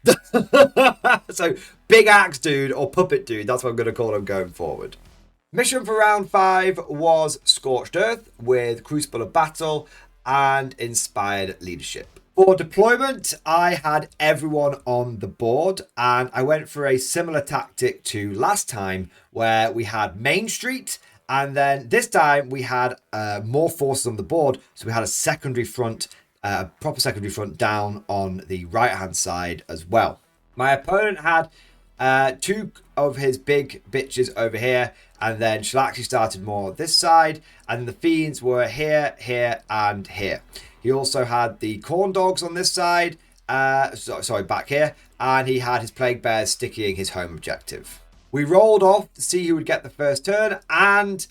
So big axe dude or puppet dude, that's what I'm going to call him going forward. Mission for round 5 was Scorched Earth with Crucible of Battle and Inspired Leadership. For deployment, I had everyone on the board, and I went for a similar tactic to last time where we had Main Street, and then this time we had more forces on the board, so we had a secondary front, a proper secondary front down on the right-hand side as well. My opponent had 2 of his big bitches over here, and then Shalaxi started more this side, and the Fiends were here, here, and here. He also had the Corn Dogs on this side, back here, and he had his Plague Bears stickying his home objective. We rolled off to see who would get the first turn, and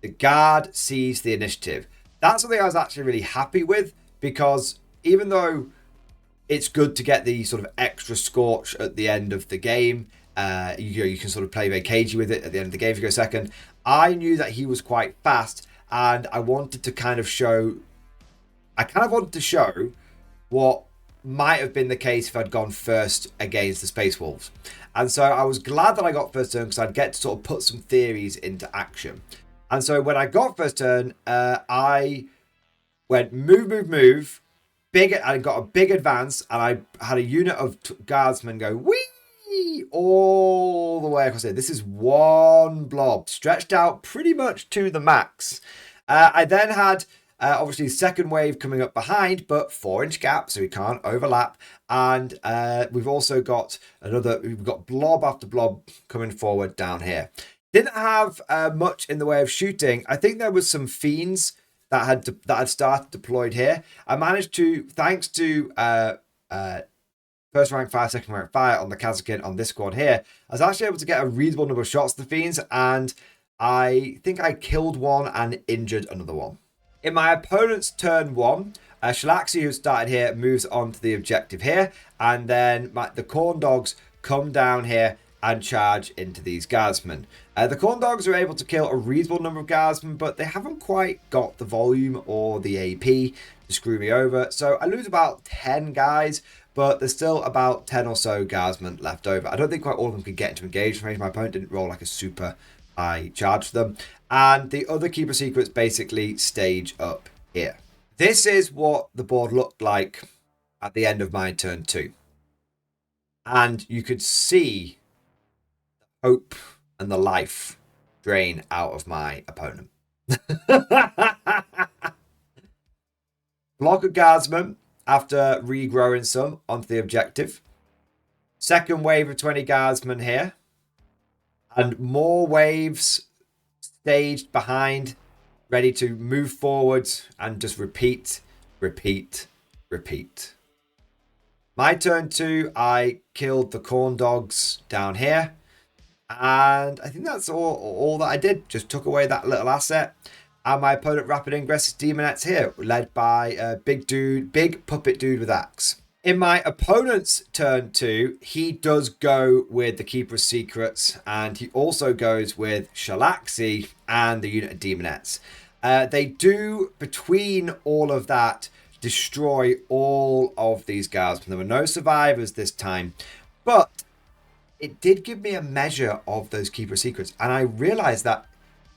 the Guard seized the initiative. That's something I was actually really happy with, because even though it's good to get the sort of extra Scorch at the end of the game, you can sort of play very cagey with it at the end of the game if you go second, I knew that he was quite fast, and I wanted to kind of show what might have been the case if I'd gone first against the Space Wolves. And so I was glad that I got first turn because I'd get to sort of put some theories into action. And so when I got first turn, I went move. I got a big advance, and I had a unit of guardsmen go whee all the way across here. This is one blob stretched out pretty much to the max. I then had obviously second wave coming up behind, but 4-inch gap, so we can't overlap. And we've also got we've got blob after blob coming forward down here. Didn't have much in the way of shooting. I think there was some fiends that had started deployed here. I managed to, thanks to first rank fire, second rank fire on the Kazakin on this squad here, I was actually able to get a reasonable number of shots at the fiends, and I think I killed one and injured another one. In my opponent's turn 1, Shalaxi, who started here, moves on to the objective here, and then the corn dogs come down here and charge into these guardsmen. The corn dogs are able to kill a reasonable number of guardsmen, but they haven't quite got the volume or the AP to screw me over. So I lose about 10 guys, but there's still about 10 or so guardsmen left over. I don't think quite all of them could get into engagement range. My opponent didn't roll like a super high charge for them. And the other keeper secrets basically stage up here. This is what the board looked like at the end of my turn 2. And you could see hope and the life drain out of my opponent. Block of guardsmen after regrowing some onto the objective. Second wave of 20 guardsmen here. And more waves staged behind, ready to move forward and just repeat. My turn 2, I killed the corn dogs down here. And I think that's all that I did. Just took away that little asset. And my opponent rapid ingress is Demonettes here, led by a big puppet dude with axe. In my opponent's turn 2, he does go with the Keeper of Secrets, and he also goes with Shalaxi and the unit of Demonettes. They do, between all of that, destroy all of these guards. There were no survivors this time, but it did give me a measure of those Keeper Secrets, and I realized that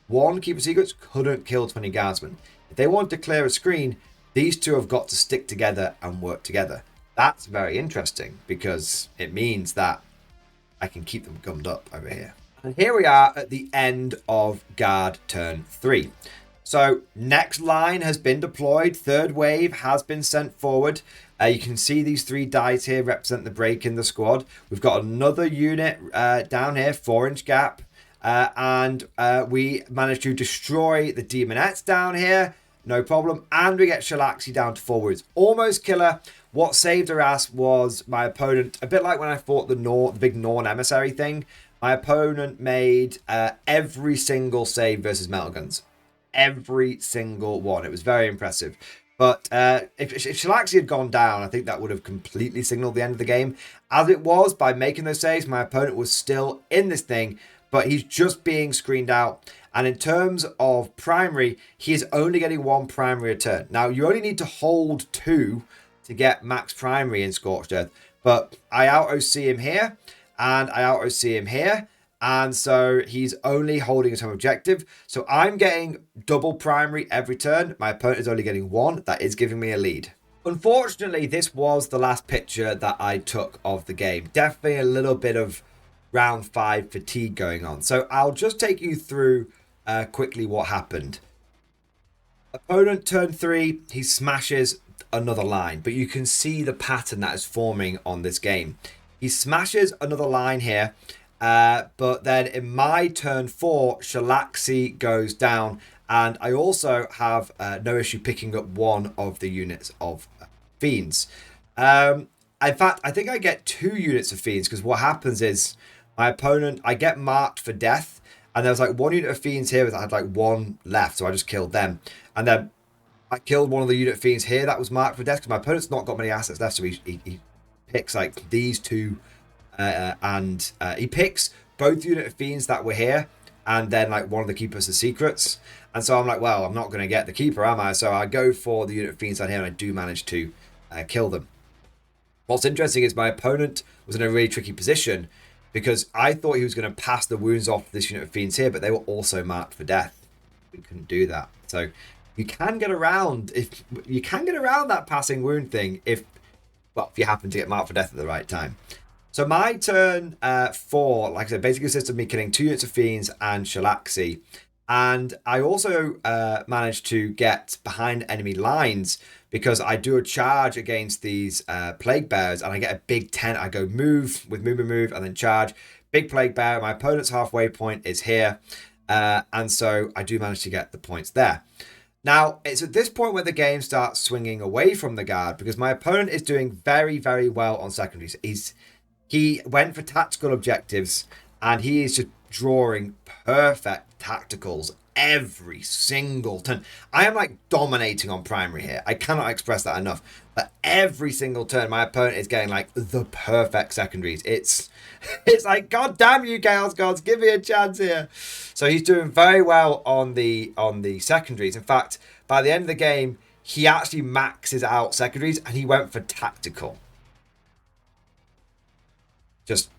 one Keeper Secrets couldn't kill 20 guardsmen. If they want to clear a screen, these two have got to stick together and work together. That's very interesting because it means that I can keep them gummed up over here. And here we are at the end of guard turn 3. So next line has been deployed. Third wave has been sent forward. You can see these 3 dice here represent the break in the squad. We've got another unit down here, 4-inch gap. And we managed to destroy the Demonettes down here. No problem. And we get Shalaxi down to forwards. Almost killer. What saved her ass was my opponent, a bit like when I fought the big Norn emissary thing. My opponent made every single save versus metal guns. Every single one. It was very impressive. But if Shalaxi had gone down, I think that would have completely signaled the end of the game. As it was, by making those saves, my opponent was still in this thing, but he's just being screened out. And in terms of primary, he is only getting 1 primary a turn. Now, you only need to hold 2 to get max primary in Scorched Earth, but I out-OC him here, and I out-OC him here. And so he's only holding his home objective. So I'm getting double primary every turn. My opponent is only getting 1. That is giving me a lead. Unfortunately, this was the last picture that I took of the game. Definitely a little bit of round 5 fatigue going on. So I'll just take you through quickly what happened. Opponent turn 3, he smashes another line. But you can see the pattern that is forming on this game. He smashes another line here. But then in my turn 4, Shalaxi goes down, and I also have no issue picking up 1 of the units of Fiends. In fact, I think I get 2 units of Fiends, because what happens is my opponent, I get marked for death, and there was like 1 unit of Fiends here that had like 1 left, so I just killed them. And then I killed 1 of the unit of Fiends here that was marked for death, because my opponent's not got many assets left, so he picks like these 2. And he picks both unit of Fiends that were here and then like 1 of the Keepers of Secrets. And so I'm like, well, I'm not going to get the Keeper, am I? So I go for the unit of Fiends down here and I do manage to kill them. What's interesting is my opponent was in a really tricky position. because I thought he was going to pass the wounds off this unit of fiends here, but they were also marked for death. We couldn't do that. So you can get around that passing wound thing if you happen to get marked for death at the right time. So my turn 4, like I said, basically consists of me killing 2 units of fiends and Shalaxi. And I also managed to get behind enemy lines because I do a charge against these plague bears and I get a big 10. I go move, and then charge. Big plague bear. My opponent's halfway point is here. And so I do manage to get the points there. Now, it's at this point where the game starts swinging away from the guard because my opponent is doing very, very well on secondaries. He went for tactical objectives and he is just drawing perfect tacticals every single turn. I am like dominating on primary here. I cannot express that enough. But every single turn, my opponent is getting like the perfect secondaries. It's like, God damn you, Chaos Gods, give me a chance here. So he's doing very well on the secondaries. In fact, by the end of the game, he actually maxes out secondaries and he went for tactical. Just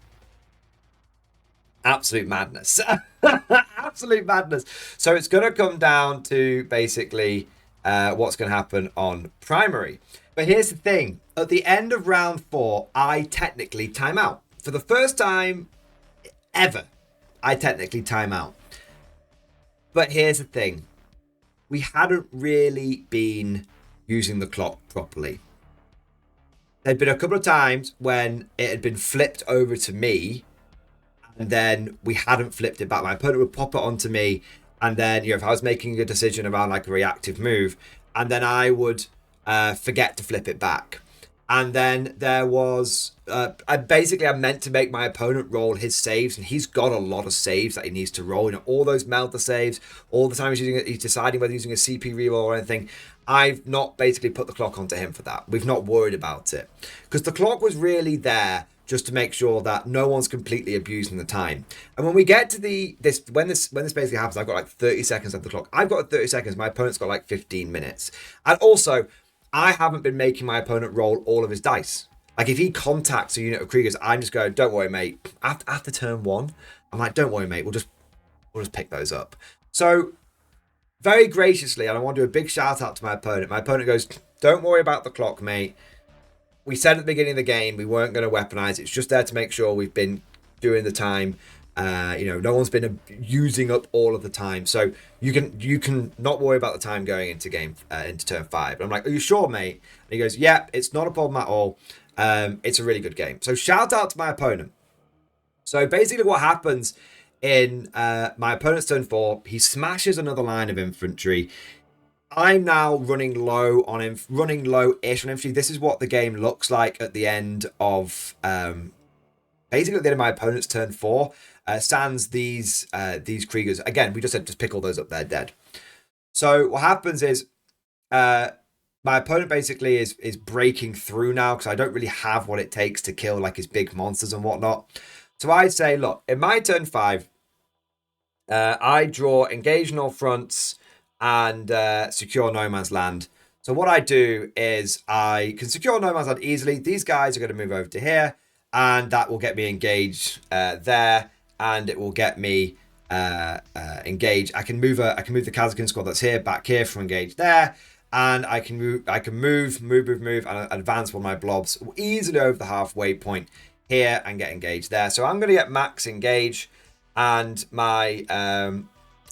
absolute madness. Absolute madness. So it's going to come down to basically what's going to happen on primary. But here's the thing. At the end of round 4, I technically time out. For the first time ever, I technically time out. But here's the thing. We hadn't really been using the clock properly. There'd been a couple of times when it had been flipped over to me and then we hadn't flipped it back. My opponent would pop it onto me, and then if I was making a decision around like a reactive move, and then I would forget to flip it back. And then there was I meant to make my opponent roll his saves, and he's got a lot of saves that he needs to roll. All those melter saves, all the time he's deciding whether he's using a CP reroll or anything. I've not basically put the clock onto him for that. We've not worried about it because the clock was really there just to make sure that no one's completely abusing the time. And when we get to when this basically happens, I've got like 30 seconds of the clock. I've got 30 seconds. My opponent's got like 15 minutes. And also, I haven't been making my opponent roll all of his dice. Like if he contacts a unit of Kriegers, I'm just going, don't worry, mate. After turn 1, I'm like, don't worry, mate. We'll just pick those up. So very graciously, and I want to do a big shout out to my opponent. My opponent goes, don't worry about the clock, mate. We said at the beginning of the game we weren't going to weaponize. It's just there to make sure we've been doing the time. No one's been using up all of the time, so you can not worry about the time going into turn 5. And I'm like, are you sure, mate? And he goes, yeah, it's not a problem at all. It's a really good game. So shout out to my opponent. So basically, what happens in my opponent's turn 4, he smashes another line of infantry. I'm now running low-ish on infantry. This is what the game looks like at the end of basically at the end of my opponent's turn 4. Sans these Kriegers. Again, we just said just pick all those up, they're dead. So what happens is my opponent basically is breaking through now because I don't really have what it takes to kill like his big monsters and whatnot. So I say, look, in my turn 5, I draw engage in all fronts and secure no man's land. So what I do is I can secure no man's land easily. These guys are going to move over to here, and that will get me engaged there, and it will get me engaged. I can move the Kazakin squad that's here back here from engage there, and I can move and advance one of my blobs easily over the halfway point here and get engaged there. So I'm going to get max engage, and my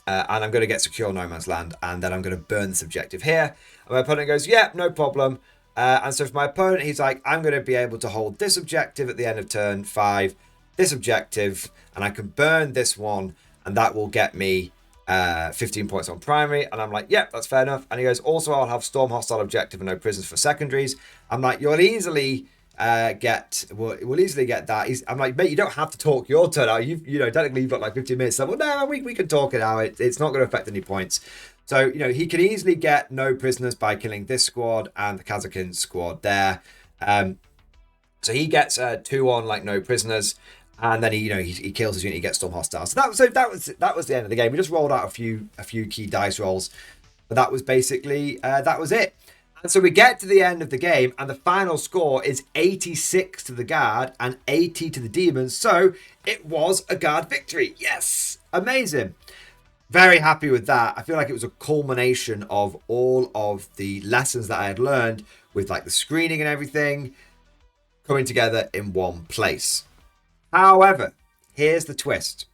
and I'm going to get secure no man's land, and then I'm going to burn this objective here. And my opponent goes, yeah, no problem. And so for my opponent, he's like, I'm going to be able to hold this objective at the end of turn 5, this objective, and I can burn this one, and that will get me 15 points on primary. And I'm like, yep, that's fair enough. And he goes, also, I'll have storm hostile objective and no prisoners for secondaries. I'm like, you'll easily we'll easily get that. I'm like, mate, you don't have to talk your turn out. Technically you've got like 15 minutes. So, well, no, we can talk it out. It's not going to affect any points. So, he can easily get no prisoners by killing this squad and the Kazakin squad there. So he gets 2 on like no prisoners, and then he kills his unit. He gets storm hostile. So that was the end of the game. We just rolled out a few key dice rolls, but that was basically that was it. And so we get to the end of the game, and the final score is 86 to the guard and 80 to the demons. So it was a guard victory. Yes, amazing. Very happy with that. I feel like it was a culmination of all of the lessons that I had learned with like the screening and everything coming together in one place. However, here's the twist.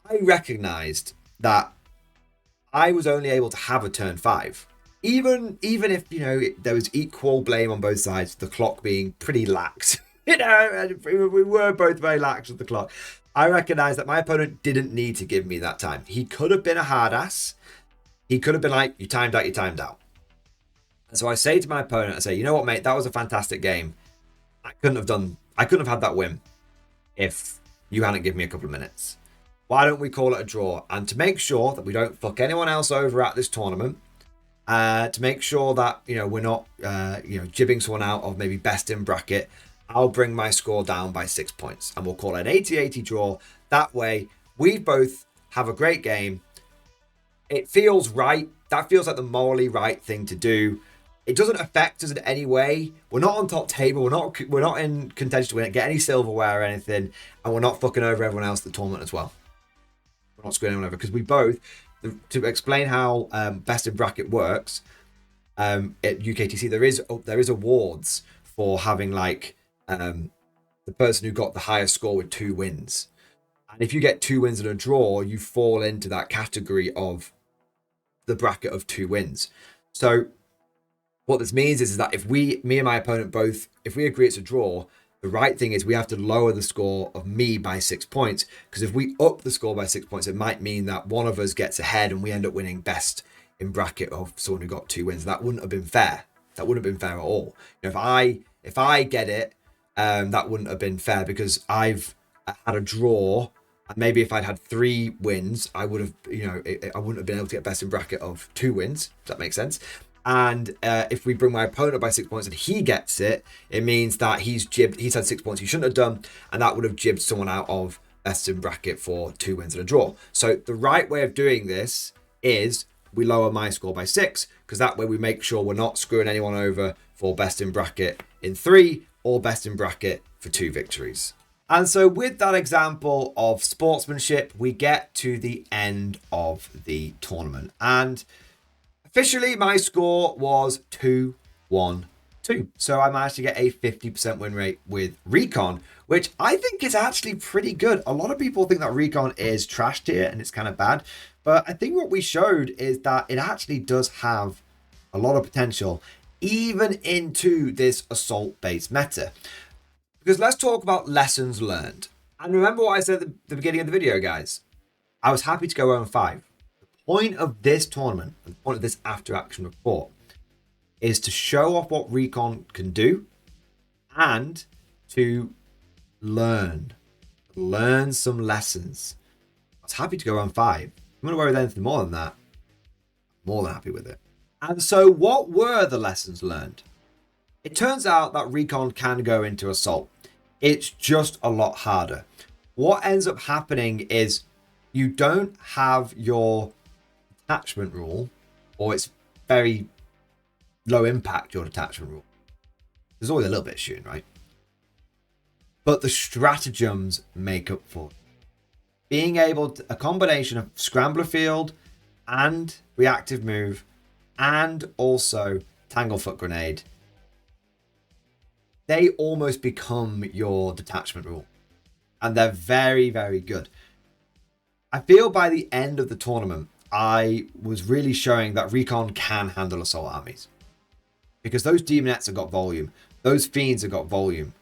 I recognized that I was only able to have a turn 5. Even if, you know, there was equal blame on both sides, the clock being pretty lax. You know, we were both very lax with the clock. I recognized that my opponent didn't need to give me that time. He could have been a hard ass. He could have been like, you timed out, you timed out. And so I say to my opponent, I say, you know what, mate, that was a fantastic game. I couldn't have had that win if you hadn't given me a couple of minutes. Why don't we call it a draw? And to make sure that we don't fuck anyone else over at this tournament, to make sure that, you know, we're not, jibbing someone out of maybe best in bracket, I'll bring my score down by 6 points and we'll call it an 80-80 draw. That way, we both have a great game. It feels right. That feels like the morally right thing to do. It doesn't affect us in any way. We're not on top table. We're not in contention to win, get any silverware or anything, and we're not fucking over everyone else at the tournament as well. We're not screwing anyone over because we both, to explain how best in bracket works, at UKTC there is awards for having like the person who got the highest score with 2 wins, and if you get 2 wins and a draw, you fall into that category of the bracket of 2 wins. So what this means is that if me and my opponent both, if we agree it's a draw, the right thing is we have to lower the score of me by 6 points, because if we up the score by 6 points, it might mean that one of us gets ahead and we end up winning best in bracket of someone who got 2 wins. That wouldn't have been fair. That wouldn't have been fair at all. You know, if I get it, that wouldn't have been fair because I've had a draw. And maybe if I'd had 3 wins, I would have, I wouldn't have been able to get best in bracket of 2 wins. Does that make sense? And if we bring my opponent by 6 points and he gets it, it means that he's had 6 points he shouldn't have done, and that would have jibbed someone out of best in bracket for 2 wins and a draw. So the right way of doing this is we lower my score by 6, because that way we make sure we're not screwing anyone over for best in bracket in 3 or best in bracket for 2 victories. And so with that example of sportsmanship, we get to the end of the tournament. And officially, my score was 2-1-2. So I managed to get a 50% win rate with Recon, which I think is actually pretty good. A lot of people think that Recon is trash tier and it's kind of bad. But I think what we showed is that it actually does have a lot of potential, even into this assault-based meta. Because let's talk about lessons learned. And remember what I said at the beginning of the video, guys. I was happy to go 0-5. Point of this tournament, and the point of this after action report, is to show off what Recon can do and to learn some lessons. I was happy to go 0-5. I'm going to worry with anything more than that. I'm more than happy with it. And so what were the lessons learned? It turns out that Recon can go into assault. It's just a lot harder. What ends up happening is you don't have your detachment rule, or it's very low impact, your detachment rule. There's always a little bit of shooting, right? But the stratagems make up for it. Being able to, a combination of scrambler field and reactive move and also tanglefoot grenade, they almost become your detachment rule. And they're very, very good. I feel by the end of the tournament, I was really showing that Recon can handle assault armies. Because those demonettes have got volume. Those fiends have got volume.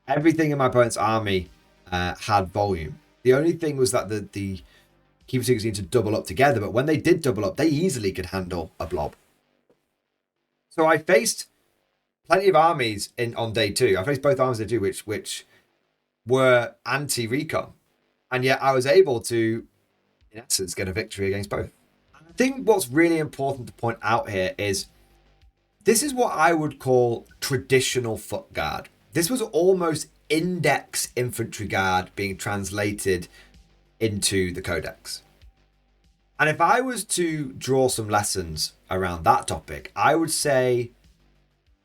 Everything in my opponent's army had volume. The only thing was that the Keeper Seekers need to double up together. But when they did double up, they easily could handle a blob. So I faced plenty of armies on day 2. I faced both armies on day 2, which were anti-Recon. And yet I was able to, in essence, get a victory against both. And I think what's really important to point out here is this is what I would call traditional foot guard. This was almost index infantry guard being translated into the codex. And if I was to draw some lessons around that topic, I would say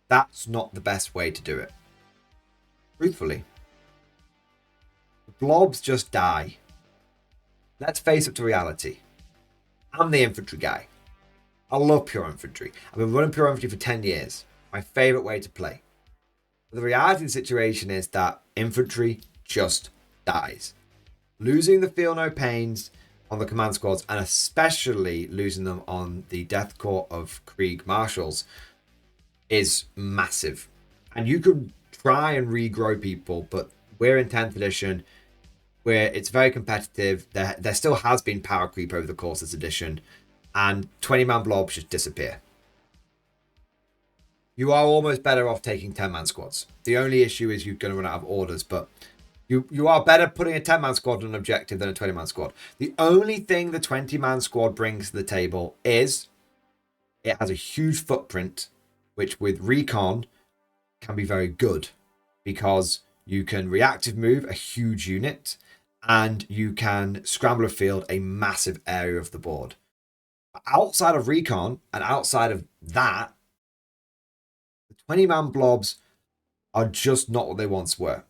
that's not the best way to do it. Truthfully. The blobs just die. Let's face up to reality. I'm the infantry guy. I love pure infantry. I've been running pure infantry for 10 years. My favourite way to play. But the reality of the situation is that infantry just dies. Losing the feel no pains on the command squads, and especially losing them on the death corps of Krieg marshals, is massive. And you can try and regrow people, but we're in 10th edition, where it's very competitive. There still has been power creep over the course of this edition, and 20-man blobs just disappear. You are almost better off taking 10-man squads. The only issue is you're going to run out of orders, but you are better putting a 10-man squad on an objective than a 20-man squad. The only thing the 20-man squad brings to the table is it has a huge footprint, which with Recon can be very good, because you can reactive move a huge unit and you can scramble a field a massive area of the board. Outside of Recon and outside of that, the 20-man blobs are just not what they once were.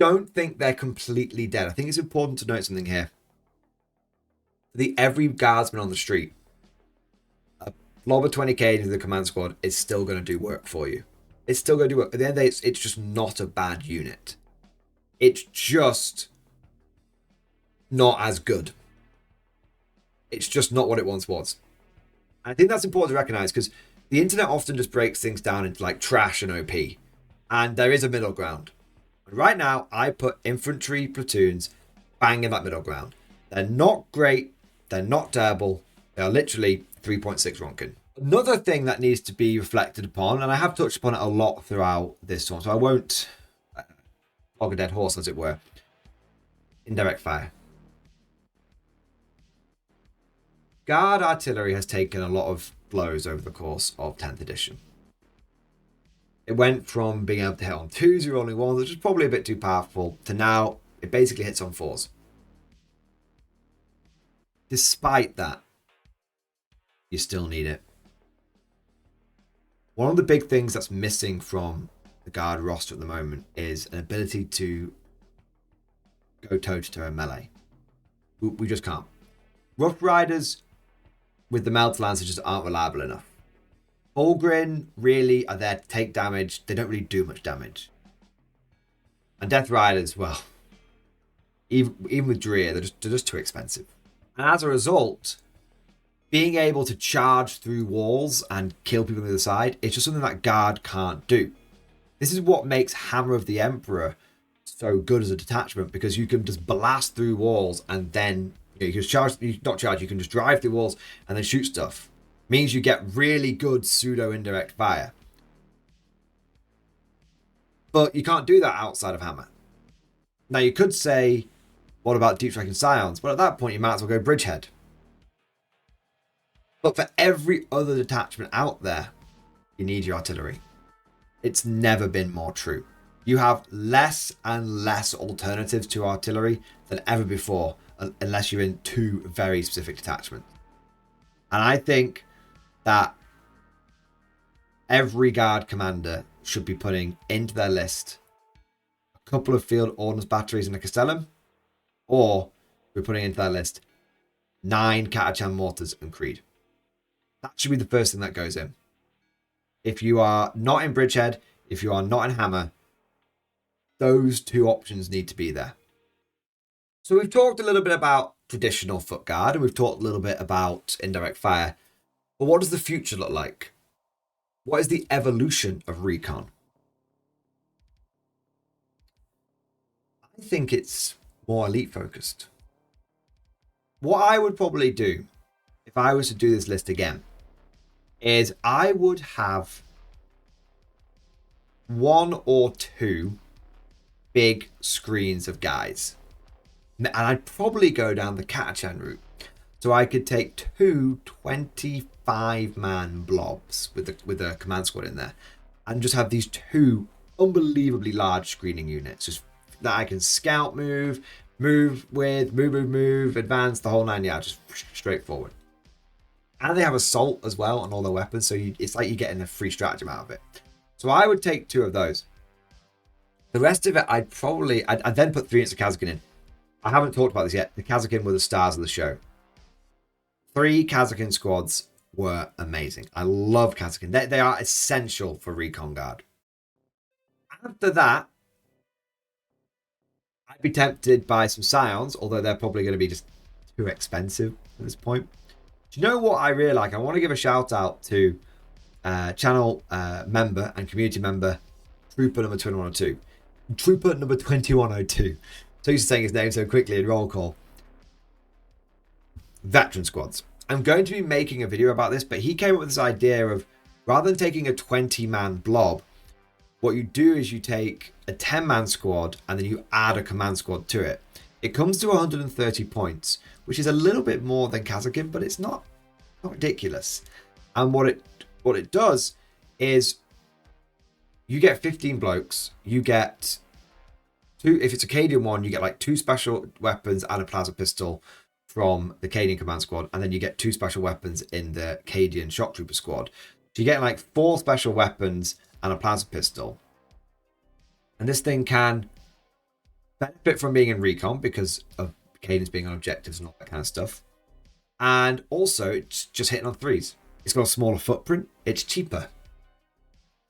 I don't think they're completely dead. I think it's important to note something here. The every guardsman on the street, a blob of 20k into the command squad is still going to do work for you. It's still going to do work. At the end of the day, it's just not a bad unit. It's just not as good. It's just not what it once was. And I think that's important to recognize, because the internet often just breaks things down into like trash and OP. And there is a middle ground. And right now, I put infantry platoons bang in that middle ground. They're not great. They're not terrible. They are literally 3.6 Ronkin. Another thing that needs to be reflected upon, and I have touched upon it a lot throughout this one, so I won't flog a dead horse, as it were. Indirect fire. Guard artillery has taken a lot of blows over the course of 10th edition. It went from being able to hit on 2s, rolling 1s, which is probably a bit too powerful, to now it basically hits on 4s. Despite that, you still need it. One of the big things that's missing from the Guard roster at the moment is an ability to go toe-to-toe in melee. We just can't. Rough Riders with the Melt Lancer just aren't reliable enough. Fulgrin really are there to take damage. They don't really do much damage. And Death Riders, well, even with Dreer, they're just too expensive. And as a result, being able to charge through walls and kill people on the other side, it's just something that Guard can't do. This is what makes Hammer of the Emperor so good as a detachment, because you can just blast through walls and then you can you can just drive through walls and then shoot stuff. Means you get really good pseudo indirect fire. But you can't do that outside of Hammer. Now you could say, what about Deep Striking Scions? But at that point you might as well go Bridgehead. But for every other detachment out there, you need your artillery. It's never been more true. You have less and less alternatives to artillery than ever before, unless you're in two very specific detachments. And I think that every Guard commander should be putting into their list a couple of field ordnance batteries in a Castellum, or we're putting into their list 9 Catachan mortars and Creed. That should be the first thing that goes in. If you are not in Bridgehead, if you are not in Hammer, those two options need to be there. So we've talked a little bit about traditional foot guard, and we've talked a little bit about indirect fire. But what does the future look like? What is the evolution of Recon? I think it's more elite focused. What I would probably do, if I was to do this list again, is I would have 1 or 2 big screens of guys. And I'd probably go down the Catachan route. So I could take 2 25-man blobs with a command squad in there, and just have these 2 unbelievably large screening units just that I can scout move, move, advance, the whole 9 yards, just straight forward. And they have assault as well on all their weapons, so it's like you're getting a free stratagem out of it. So I would take 2 of those. The rest of it, I'd then put 3 units of Kazakin in. I haven't talked about this yet. The Kazakin were the stars of the show. 3 Kazakin squads were amazing. I love Kazakin. They are essential for Recon Guard. After that, I'd be tempted by some Scions, although they're probably going to be just too expensive at this point. Do you know what I really like? I want to give a shout out to channel member and community member Trooper number 2102. Trooper number 2102. So used to saying his name so quickly in roll call. Veteran squads. I'm going to be making a video about this, but he came up with this idea of rather than taking a 20-man blob, what you do is you take a 10-man squad and then you add a command squad to it. It comes to 130 points, which is a little bit more than Kazakin, but it's not ridiculous. And what it does is you get 15 blokes, you get 2, if it's a Cadian one, you get like 2 special weapons and a plasma pistol from the Cadian command squad, and then you get 2 special weapons in the Cadian shock trooper squad. So you get like 4 special weapons and a plasma pistol. And this thing can benefit from being in recon because of cadence being on objectives and all that kind of stuff. And also, it's just hitting on 3s. It's got a smaller footprint. It's cheaper.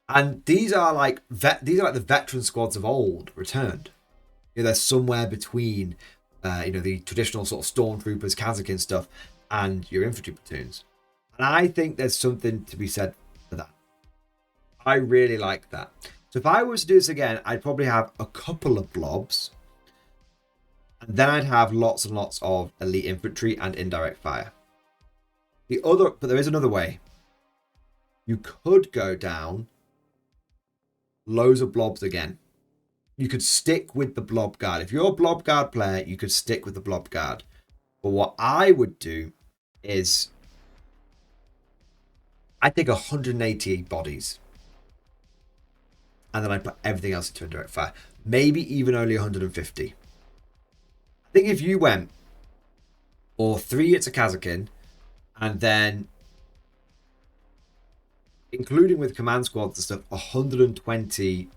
And these are like the veteran squads of old returned. You know, they're somewhere between, the traditional sort of stormtroopers, Kazakin stuff, and your infantry platoons. And I think there's something to be said for that. I really like that. So if I was to do this again, I'd probably have a couple of blobs. And then I'd have lots and lots of elite infantry and indirect fire. But there is another way. You could go down loads of blobs again. You could stick with the blob guard. If you're a blob guard player, you could stick with the blob guard. But what I would do is I take 180 bodies. And then I put everything else into indirect fire. Maybe even only 150. I think if you went or 3 hits a Kazakin and then including with command squads and stuff, 120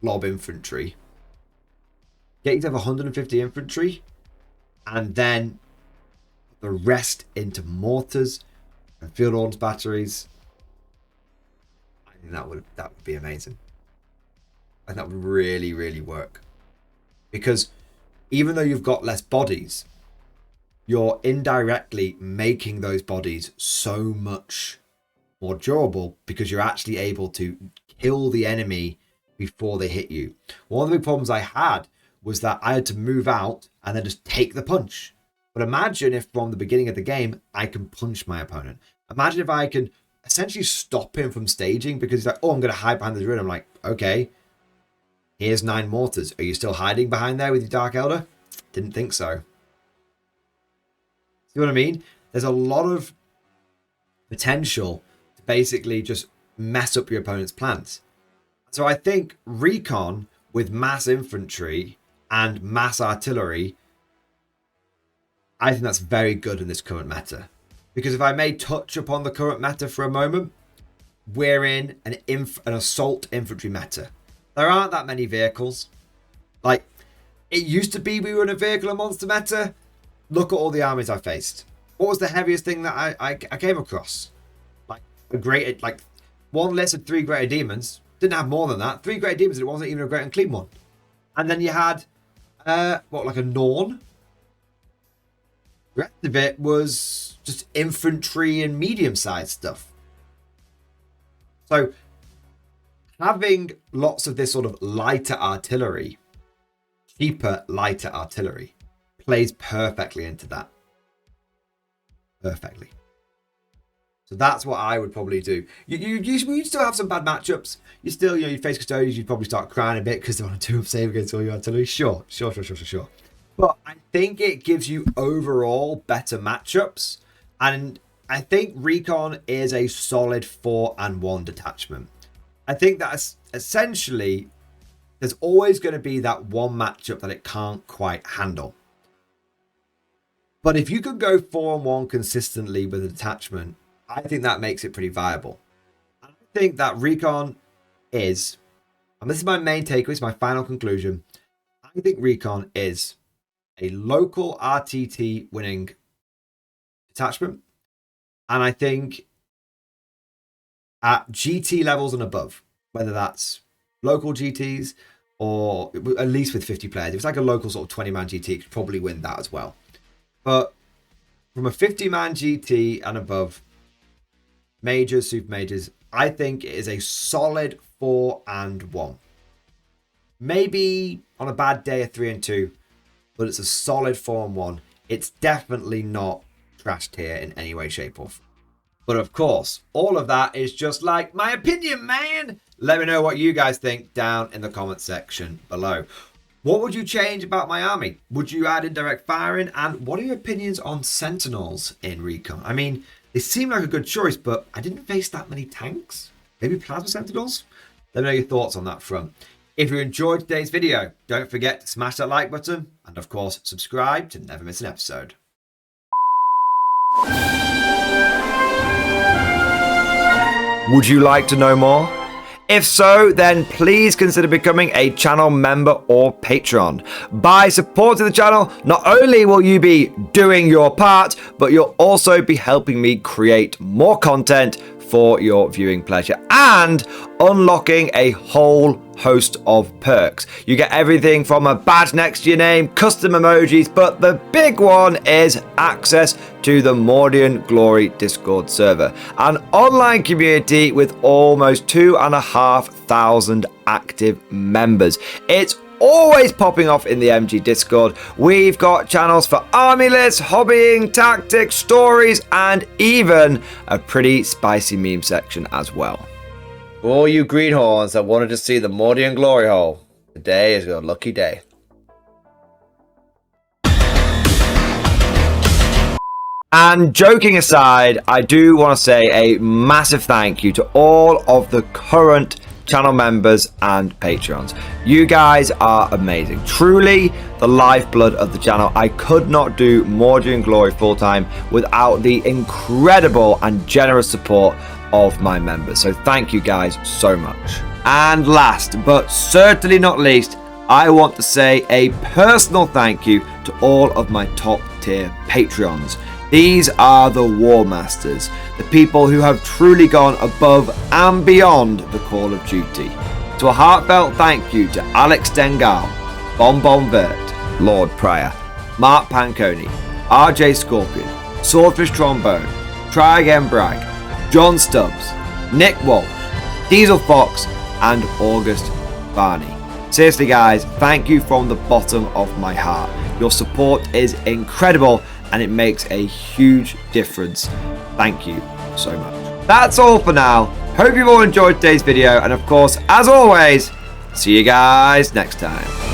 blob infantry, get you to have 150 infantry and then the rest into mortars and field ordnance batteries. I think that would be amazing. And that would really, really work. Because even though you've got less bodies, you're indirectly making those bodies so much more durable because you're actually able to kill the enemy before they hit you. One of the big problems I had was that I had to move out and then just take the punch. But imagine if from the beginning of the game, I can punch my opponent. Imagine if I can essentially stop him from staging because he's like, oh, I'm going to hide behind the druid. I'm like, okay. Here's 9 mortars. Are you still hiding behind there with your Dark Elder? Didn't think so. See what I mean? There's a lot of potential to basically just mess up your opponent's plans. So I think Recon with mass infantry and mass artillery, I think that's very good in this current meta. Because if I may touch upon the current meta for a moment, we're in an assault infantry meta. There aren't that many vehicles. Like, it used to be we were in a vehicle and monster meta. Look at all the armies I faced. What was the heaviest thing that I came across? Like, one list of 3 greater demons. Didn't have more than that. 3 greater demons, and it wasn't even a great and clean one. And then you had, like a Norn? The rest of it was just infantry and medium-sized stuff. So, having lots of this sort of lighter artillery, cheaper lighter artillery, plays perfectly into that. Perfectly. So that's what I would probably do. You still have some bad matchups. You still, you face custodians, you'd probably start crying a bit because they want to 2-up save against all your artillery. Sure. But I think it gives you overall better matchups. And I think Recon is a solid 4-1 detachment. I think that essentially there's always going to be that one matchup that it can't quite handle. But if you could go 4-on-1 consistently with a detachment, I think that makes it pretty viable. I think that Recon is, and this is my main takeaway, my final conclusion, I think Recon is a local RTT winning detachment. And I think at GT levels and above, whether that's local GTs or at least with 50 players, if it's like a local sort of 20-man GT, it could probably win that as well. But from a 50-man GT and above, majors, super majors, I think it is a solid 4-and-1. Maybe on a bad day a 3-and-2, but it's a solid 4-and-1. It's definitely not trashed here in any way, shape, or form. But of course, all of that is just like my opinion, man. Let me know what you guys think down in the comment section below. What would you change about my army? Would you add indirect firing? And what are your opinions on Sentinels in Recon? I mean, they seem like a good choice, but I didn't face that many tanks. Maybe Plasma Sentinels? Let me know your thoughts on that front. If you enjoyed today's video, don't forget to smash that like button. And of course, subscribe to never miss an episode. Would you like to know more? If so, then please consider becoming a channel member or patron. By supporting the channel, not only will you be doing your part, but you'll also be helping me create more content for your viewing pleasure and unlocking a whole host of perks. You get everything from a badge next to your name, custom emojis, but the big one is access to the Mordian Glory Discord server, an online community with almost 2,500 active members. It's always popping off in the MG Discord. We've got channels for army lists, hobbying, tactics, stories, and even a pretty spicy meme section as well. For all you greenhorns that wanted to see the Mordian glory hole, today is your lucky day. And joking aside, I do want to say a massive thank you to all of the current channel members and patrons. You guys are amazing, truly the lifeblood of the channel. I could not do Mordian Glory full time without the incredible and generous support of my members, so thank you guys so much. And last but certainly not least, I want to say a personal thank you to all of my top tier Patreons. These are the War Masters, the people who have truly gone above and beyond the call of duty. So a heartfelt thank you to Alex Dengal, Bon Vert, Lord Pryor, Mark Panconi, RJ Scorpion, Swordfish Trombone, Try Again Bragg, John Stubbs, Nick Walsh, Diesel Fox, and August Barney. Seriously guys, thank you from the bottom of my heart. Your support is incredible and it makes a huge difference. Thank you so much. That's all for now. Hope you've all enjoyed today's video, and of course, as always, see you guys next time.